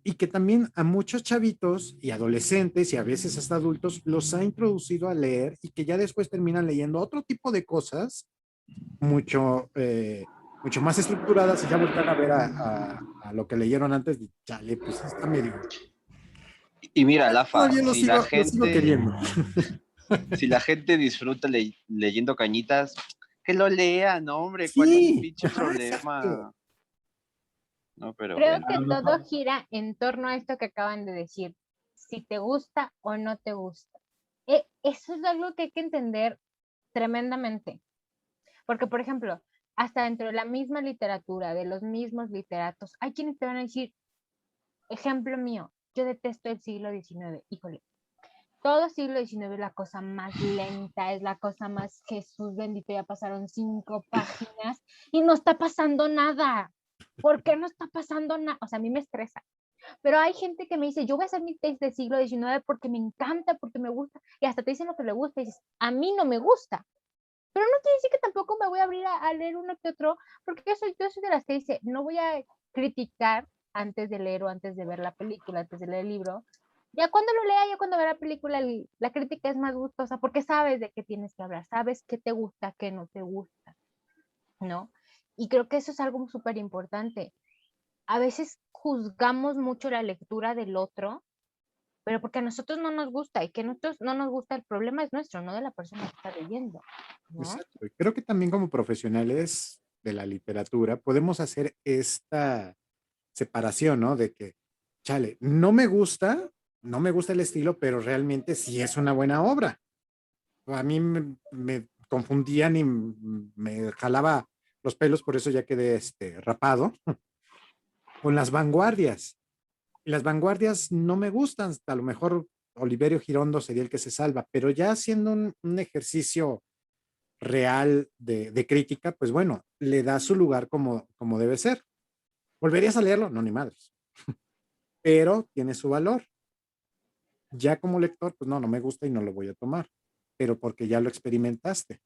Speaker 2: y que también a muchos chavitos y adolescentes y a veces hasta adultos los ha introducido a leer y que ya después terminan leyendo otro tipo de cosas mucho más estructuradas y ya voltean a ver a lo que leyeron antes y chale, pues sí está medio.
Speaker 6: Y mira, Lafa,
Speaker 2: Todavía lo sigo queriendo.
Speaker 6: si la gente disfruta leyendo cañitas, que lo lea, no, hombre, ¿cuál es el
Speaker 2: Sí,
Speaker 6: pinche
Speaker 2: exacto.
Speaker 6: problema? No, pero
Speaker 1: Creo
Speaker 6: bueno.
Speaker 1: que
Speaker 5: A lo
Speaker 1: todo
Speaker 5: mejor,
Speaker 1: gira en torno a esto que acaban de decir, si te gusta o no te gusta. Eso es algo que hay que entender tremendamente, porque por ejemplo, hasta dentro de la misma literatura, de los mismos literatos, hay quienes te van a decir, ejemplo mío, yo detesto el siglo XIX, híjole, todo siglo XIX es la cosa más lenta, es la cosa más Jesús bendito, ya pasaron 5 páginas y no está pasando nada. ¿Por qué no está pasando nada? O sea, a mí me estresa. Pero hay gente que me dice, yo voy a hacer mi test de siglo XIX porque me encanta, porque me gusta, y hasta te dicen lo que le gusta, y dices, a mí no me gusta. Pero no quiere decir que tampoco me voy a abrir a leer uno que otro, porque yo soy de las que dice, no voy a criticar antes de leer o antes de ver la película, antes de leer el libro. Ya cuando lo lea, ya cuando vea la película, la crítica es más gustosa porque sabes de qué tienes que hablar, sabes qué te gusta, qué no te gusta, ¿no? Y creo que eso es algo súper importante. A veces juzgamos mucho la lectura del otro, pero porque a nosotros no nos gusta y que a nosotros no nos gusta, el problema es nuestro, no de la persona que está leyendo, ¿no?
Speaker 2: Exacto. Y creo que también como profesionales de la literatura podemos hacer esta separación, ¿no? De que, chale, no me gusta el estilo, pero realmente sí es una buena obra. A mí me confundían y me jalaba los pelos, por eso ya quedé rapado con las vanguardias. Y las vanguardias no me gustan, a lo mejor Oliverio Girondo sería el que se salva, pero ya haciendo un ejercicio real de crítica, pues bueno, le da su lugar como debe ser. ¿Volverías a leerlo? No, ni madres. Pero tiene su valor. Ya como lector, pues no me gusta y no lo voy a tomar, pero porque ya lo experimentaste.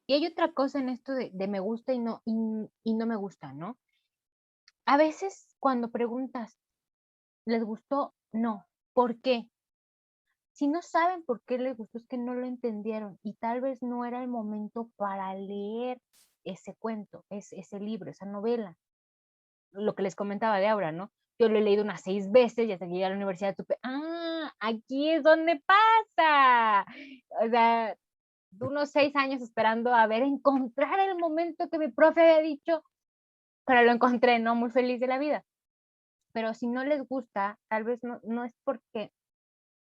Speaker 1: Y hay otra cosa en esto de me gusta y no me gusta, ¿no? A veces cuando preguntas, ¿les gustó? No. ¿Por qué? Si no saben por qué les gustó, es que no lo entendieron y tal vez no era el momento para leer ese cuento, ese libro, esa novela. Lo que les comentaba de Aura, ¿no? yo lo he leído unas 6 veces y hasta que llegué a la universidad supe, aquí es donde pasa. O sea, de unos 6 años esperando a ver, encontrar el momento que mi profe había dicho, pero lo encontré, ¿no? Muy feliz de la vida. Pero si no les gusta, tal vez no es porque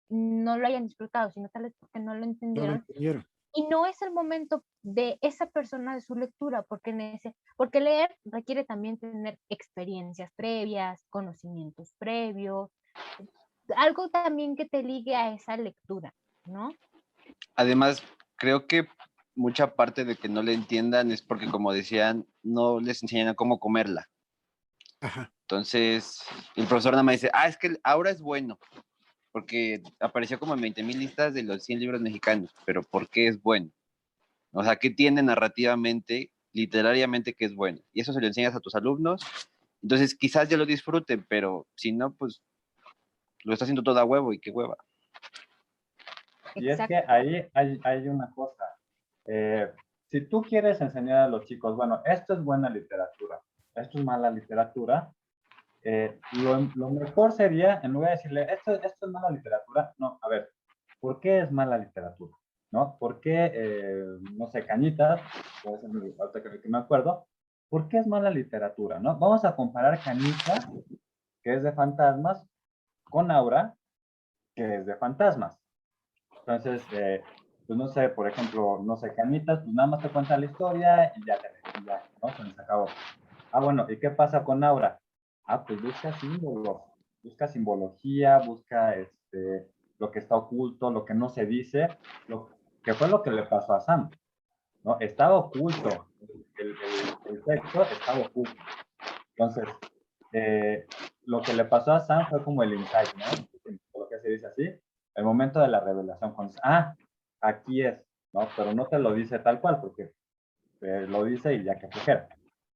Speaker 1: no lo hayan disfrutado, sino tal vez porque no lo
Speaker 2: No lo
Speaker 1: entendieron.
Speaker 2: entendieron.
Speaker 1: Y no es el momento de esa persona de su lectura, porque leer requiere también tener experiencias previas, conocimientos previos, algo también que te ligue a esa lectura, ¿no?
Speaker 6: Además, creo que mucha parte de que no le entiendan es porque, como decían, no les enseñan a cómo comerla.
Speaker 2: Ajá.
Speaker 6: Entonces, el profesor nada más dice, es que ahora es bueno, porque apareció como en 20,000 listas de los 100 libros mexicanos, pero ¿por qué es bueno? O sea, ¿qué tiene narrativamente, literariamente que es bueno? Y eso se lo enseñas a tus alumnos, entonces quizás ya lo disfruten, pero si no, pues lo está haciendo todo a huevo y qué hueva.
Speaker 5: Y es que
Speaker 1: Exacto.
Speaker 5: ahí hay una cosa. Si tú quieres enseñar a los chicos, bueno, esto es buena literatura, esto es mala literatura, lo mejor sería, en lugar de decirle, esto es mala literatura, no, a ver, ¿por qué es mala literatura? ¿No? ¿Por qué, no sé, Cañitas, ahorita que me acuerdo, ¿por qué es mala literatura? ¿No? Vamos a comparar Cañitas, que es de fantasmas, con Aura, que es de fantasmas. Entonces, pues no sé, por ejemplo, no sé, Cañitas, pues nada más te cuenta la historia y ya, ¿no? Se nos acabó. Bueno, ¿y qué pasa con Aura? Pues busca símbolos, busca simbología, busca lo que está oculto, lo que no se dice, que fue lo que le pasó a Sam, ¿no? Estaba oculto, el texto estaba oculto. Entonces, lo que le pasó a Sam fue como el insight, ¿no? Lo que se dice así, el momento de la revelación, cuando aquí es, ¿no? Pero no te lo dice tal cual, porque lo dice y ya que flojera.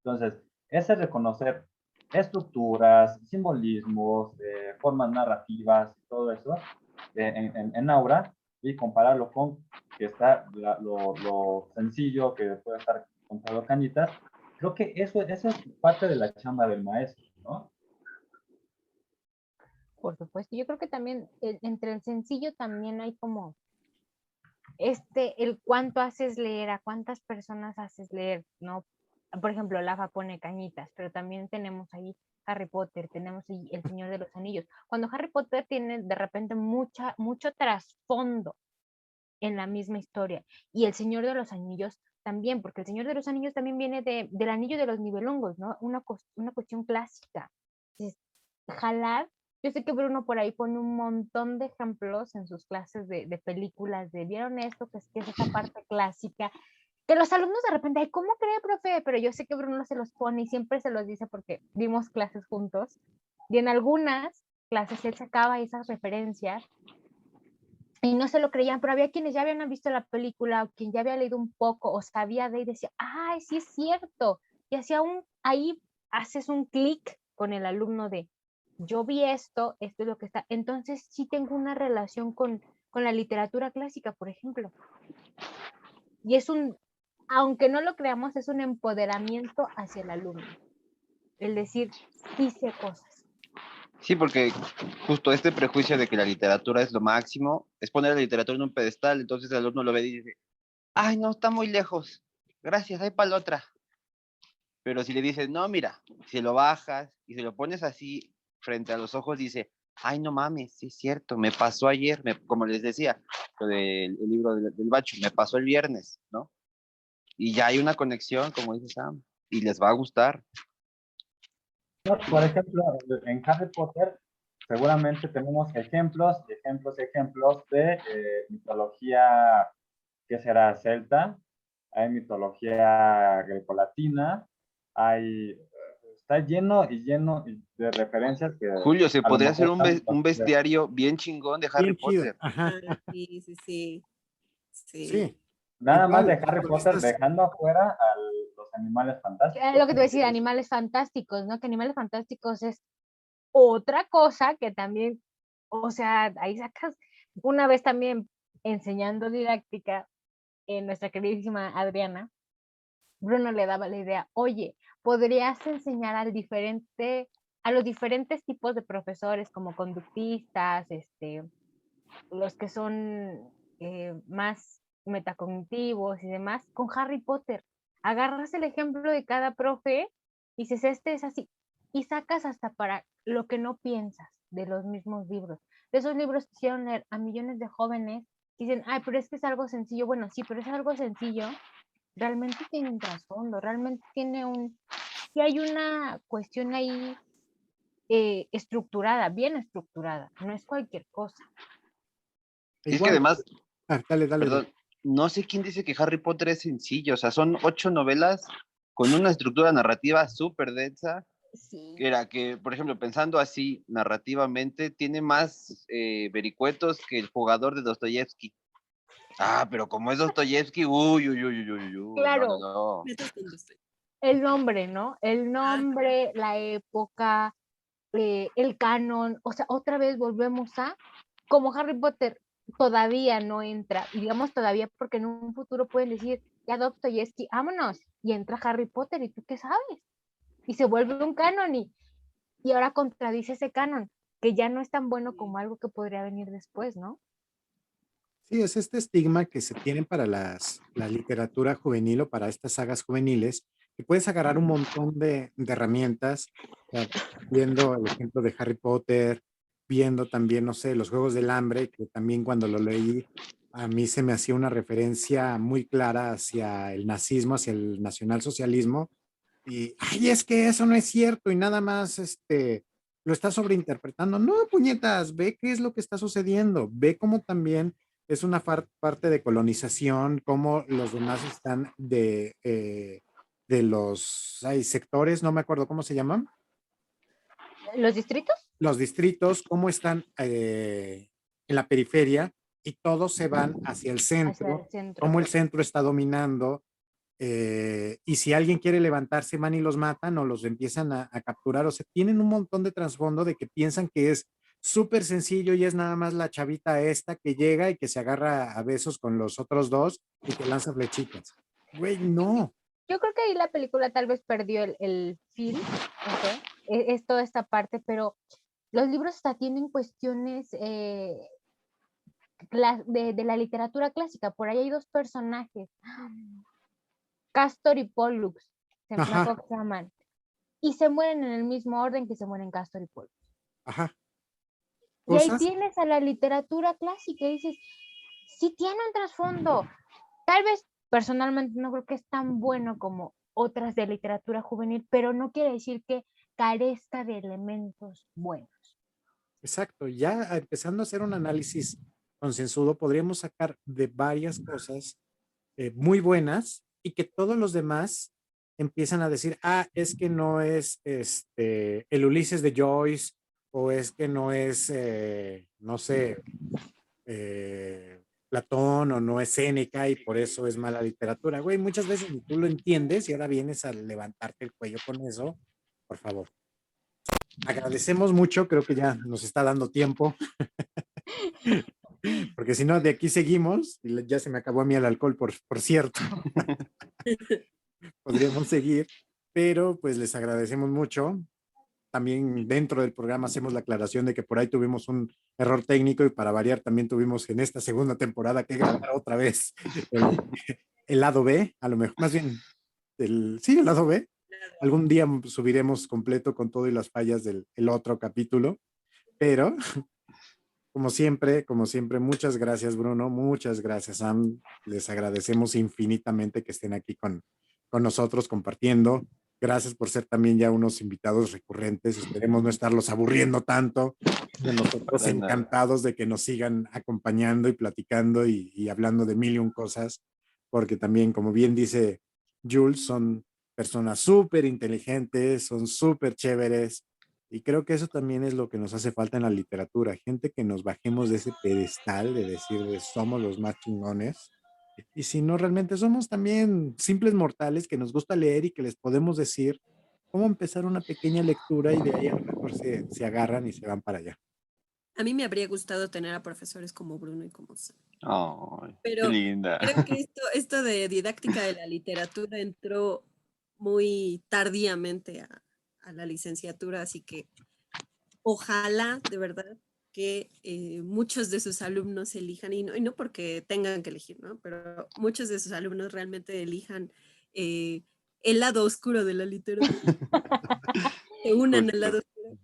Speaker 5: Entonces, ese reconocer estructuras, simbolismos, formas narrativas, todo eso en Aura y compararlo con que está lo sencillo que puede estar contado Cañitas, creo que eso es parte de la chamba del maestro, ¿no?
Speaker 1: Por supuesto. Yo creo que también entre el sencillo también hay como el cuánto haces leer, a cuántas personas haces leer, ¿no? Por ejemplo, Lafa pone Cañitas, pero también tenemos ahí Harry Potter, tenemos ahí El Señor de los Anillos. Cuando Harry Potter tiene de repente mucho trasfondo en la misma historia, y El Señor de los Anillos también, porque El Señor de los Anillos también viene del anillo de los nivelungos, ¿no? Una cuestión clásica. Entonces, jalar, yo sé que Bruno por ahí pone un montón de ejemplos en sus clases de películas, ¿vieron esto? Que es esa parte clásica, que los alumnos de repente, ay, ¿cómo cree, profe? Pero yo sé que Bruno se los pone y siempre se los dice porque dimos clases juntos, y en algunas clases él sacaba esas referencias y no se lo creían, pero había quienes ya habían visto la película o quien ya había leído un poco o sabía de y decía, ¡ay, sí es cierto! Y ahí haces un clic con el alumno de, yo vi esto es lo que está. Entonces sí tengo una relación con la literatura clásica, por ejemplo. Y aunque no lo creamos, es un empoderamiento hacia el alumno. El decir, sí sé cosas.
Speaker 6: Sí, porque justo este prejuicio de que la literatura es lo máximo, es poner la literatura en un pedestal, entonces el alumno lo ve y dice, ay, no, está muy lejos, gracias, ahí para la otra. Pero si le dices, no, mira, si lo bajas y se lo pones así frente a los ojos, dice, ay, no mames, sí es cierto, me pasó ayer, como les decía, lo del el libro del Bacho, me pasó el viernes, ¿no? Y ya hay una conexión, como dice Sam, y les va a gustar.
Speaker 5: Por ejemplo, en Harry Potter seguramente tenemos ejemplos de mitología, ¿qué será? Celta, hay mitología grecolatina, está lleno de referencias que
Speaker 6: Julio, se
Speaker 5: a lo
Speaker 6: podría hacer
Speaker 5: mejor
Speaker 6: un bestiario bien chingón de Harry
Speaker 2: Bien chido.
Speaker 6: Potter.
Speaker 2: Ajá.
Speaker 3: Sí, sí, sí. Sí.
Speaker 2: Sí.
Speaker 5: nada más de
Speaker 2: Igual,
Speaker 5: Harry
Speaker 2: con
Speaker 5: Potter
Speaker 2: estas,
Speaker 5: dejando afuera a los animales fantásticos.
Speaker 1: Lo que te voy a decir, Animales Fantásticos, ¿no? Que Animales Fantásticos es otra cosa que también, o sea, ahí sacas, una vez también enseñando didáctica, nuestra queridísima Adriana, Bruno le daba la idea, oye, podrías enseñar a los diferentes tipos de profesores como conductistas, los que son más metacognitivos y demás, con Harry Potter. Agarras el ejemplo de cada profe y dices, este es así, y sacas hasta para lo que no piensas de los mismos libros. De esos libros que hicieron leer a millones de jóvenes, dicen, ay, pero es que es algo sencillo. Bueno, sí, pero es algo sencillo. Realmente tiene un trasfondo, realmente tiene sí hay una cuestión ahí estructurada, bien estructurada, no es cualquier cosa.
Speaker 6: Es que
Speaker 2: Igual,
Speaker 6: además,
Speaker 2: dale, dale.
Speaker 6: perdón, no sé quién dice que Harry Potter es sencillo, o sea, son 8 novelas con una estructura narrativa súper densa,
Speaker 1: Sí.
Speaker 6: que era que, por ejemplo, pensando así narrativamente, tiene más vericuetos que el jugador de Dostoyevsky. Ah, pero como es Dostoyevsky, uy, uy, uy, uy, uy, uy,
Speaker 1: Claro.
Speaker 6: no.
Speaker 3: Metas con Dostoyevsky.
Speaker 1: El nombre, ¿no? El nombre, la época, el canon, o sea, otra vez volvemos como Harry Potter todavía no entra, y digamos todavía porque en un futuro pueden decir, ya Dostoyevsky, vámonos, y entra Harry Potter, ¿y tú qué sabes? Y se vuelve un canon, y ahora contradice ese canon, que ya no es tan bueno como algo que podría venir después, ¿no?
Speaker 2: Sí, es este estigma que se tiene para la literatura juvenil o para estas sagas juveniles, que puedes agarrar un montón de herramientas, o sea, viendo el ejemplo de Harry Potter, viendo también, no sé, los Juegos del Hambre, que también cuando lo leí, a mí se me hacía una referencia muy clara hacia el nazismo, hacia el nacionalsocialismo, y, ay, es que eso no es cierto y nada más, lo está sobreinterpretando. No, puñetas, ve qué es lo que está sucediendo, ve cómo también es una parte de colonización, cómo los demás están de los sectores, no me acuerdo cómo se llaman,
Speaker 1: ¿Los distritos?
Speaker 2: los distritos, cómo están en la periferia y todos se van hacia el
Speaker 1: Hacia
Speaker 2: centro,
Speaker 1: el centro.
Speaker 2: cómo el centro está dominando. Y si alguien quiere levantarse, van y los matan o los empiezan a capturar. O sea, tienen un montón de trasfondo de que piensan que es súper sencillo y es nada más la chavita esta que llega y que se agarra a besos con los otros dos y que lanza flechitas. Güey, no.
Speaker 1: Yo creo que ahí la película tal vez perdió el feel, ¿ok? Es toda esta parte, pero los libros hasta tienen cuestiones de la literatura clásica. Por ahí hay dos personajes, Castor y Pollux, me
Speaker 2: Ajá,
Speaker 1: acuerdo que se llaman, y se mueren en el mismo orden que se mueren Castor y Pollux.
Speaker 2: ajá.
Speaker 1: Y ahí
Speaker 2: Cosas,
Speaker 1: tienes a la literatura clásica y dices, sí tiene un trasfondo. Tal vez personalmente no creo que es tan bueno como otras de literatura juvenil, pero no quiere decir que carezca de elementos buenos.
Speaker 2: exacto. Ya empezando a hacer un análisis concienzudo, podríamos sacar de varias cosas muy buenas y que todos los demás empiezan a decir, ah, es que no es el Ulises de Joyce o es que no es, no sé, Platón o no es Séneca y por eso es mala literatura. Güey, muchas veces ni tú lo entiendes y ahora vienes a levantarte el cuello con eso. Por favor. Agradecemos mucho, creo que ya nos está dando tiempo. Porque si no, de aquí seguimos. Y ya se me acabó a mí el alcohol, por cierto. Podríamos seguir, pero pues les agradecemos mucho. También dentro del programa hacemos la aclaración de que por ahí tuvimos un error técnico y para variar también tuvimos en esta segunda temporada que grabar otra vez el lado B, a lo mejor, más bien, sí, el lado B. Algún día subiremos completo con todo y las fallas del otro capítulo, pero como siempre, muchas gracias, Bruno, muchas gracias, Sam. Les agradecemos infinitamente que estén aquí con nosotros compartiendo. Gracias por ser también ya unos invitados recurrentes. Esperemos no estarlos aburriendo tanto. Nosotros
Speaker 6: Para nada.
Speaker 2: encantados de que nos sigan acompañando y platicando y hablando de mil y un cosas, porque también, como bien dice Jules, son personas súper inteligentes, son súper chéveres, y creo que eso también es lo que nos hace falta en la literatura, gente que nos bajemos de ese pedestal de decir de somos los más chingones, y si no, realmente somos también simples mortales que nos gusta leer y que les podemos decir cómo empezar una pequeña lectura y de ahí a lo mejor se agarran y se van para allá.
Speaker 3: A mí me habría gustado tener a profesores como Bruno y como Sam.
Speaker 6: Ay, qué
Speaker 3: Pero
Speaker 6: linda.
Speaker 3: creo que esto de didáctica de la literatura entró muy tardíamente a a la licenciatura, así que ojalá de verdad que muchos de sus alumnos elijan, y no porque tengan que elegir, ¿no? Pero muchos de sus alumnos realmente elijan el lado oscuro de la literatura. Se unan al lado oscuro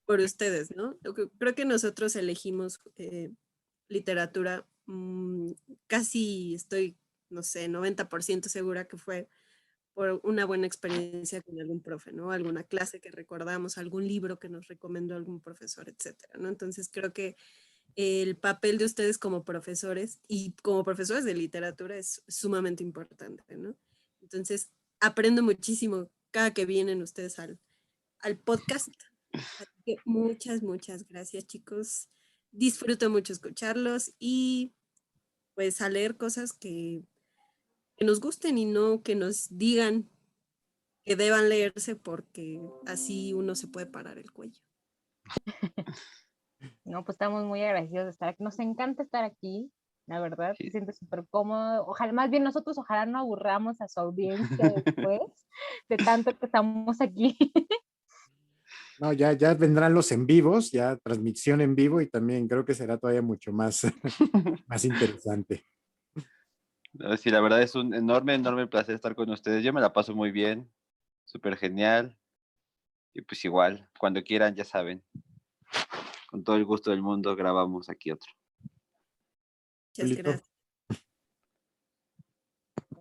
Speaker 3: por ustedes, ¿no? Creo que nosotros elegimos literatura, casi estoy, no sé, 90% segura que fue por una buena experiencia con algún profe, ¿no? Alguna clase que recordamos, algún libro que nos recomendó algún profesor, etcétera, ¿no? Entonces creo que el papel de ustedes como profesores y como profesores de literatura es sumamente importante, ¿no? Entonces aprendo muchísimo cada que vienen ustedes al podcast. Así que muchas gracias, chicos. Disfruto mucho escucharlos y pues a leer cosas que nos gusten y no que nos digan que deban leerse porque así uno se puede parar el cuello.
Speaker 1: No, pues estamos muy agradecidos de estar aquí. Nos encanta estar aquí, la verdad. Se
Speaker 6: Sí.
Speaker 1: siente súper cómodo. Ojalá, más bien nosotros, ojalá no aburramos a su audiencia después de tanto que estamos aquí.
Speaker 2: No, ya vendrán los en vivos, ya transmisión en vivo y también creo que será todavía mucho más, más interesante.
Speaker 6: No, sí, la verdad es un enorme placer estar con ustedes. Yo me la paso muy bien, súper genial. Y pues igual, cuando quieran, ya saben, con todo el gusto del mundo grabamos aquí otro.
Speaker 3: Muchas
Speaker 2: Julito.
Speaker 3: gracias.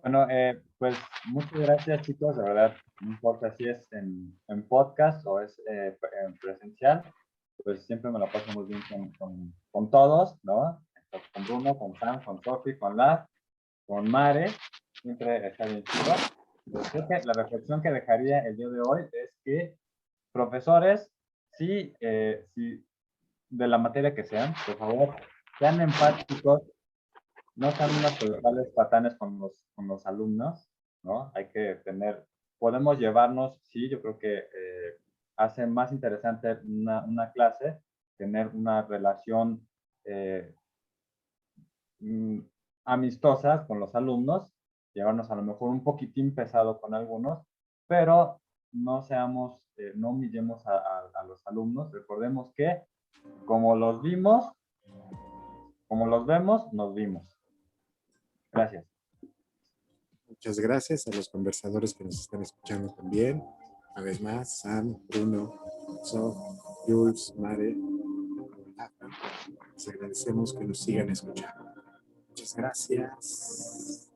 Speaker 5: Bueno, pues muchas gracias, chicos. De verdad, no importa si es en podcast o es en presencial, pues siempre me la paso muy bien con todos, ¿no? Con Bruno, con Sam, con Sofi, con Laz, con Mare. Siempre está bien chido. Pues creo que la reflexión que dejaría el día de hoy es que profesores, sí, de la materia que sean, por favor, sean empáticos, no sean unas totales patanes con los alumnos, ¿no? Hay que podemos llevarnos, sí, yo creo que hace más interesante una clase, tener una relación amistosa con los alumnos, llevarnos a lo mejor un poquitín pesado con algunos, pero no no humillemos a los alumnos. Recordemos que como los vimos, como los vemos, nos vimos. Gracias.
Speaker 2: Muchas gracias a los conversadores que nos están escuchando también. Una vez más, Sam, Bruno, Sof, Jules, Mare, Rafa. Les agradecemos que nos sigan escuchando. Muchas gracias.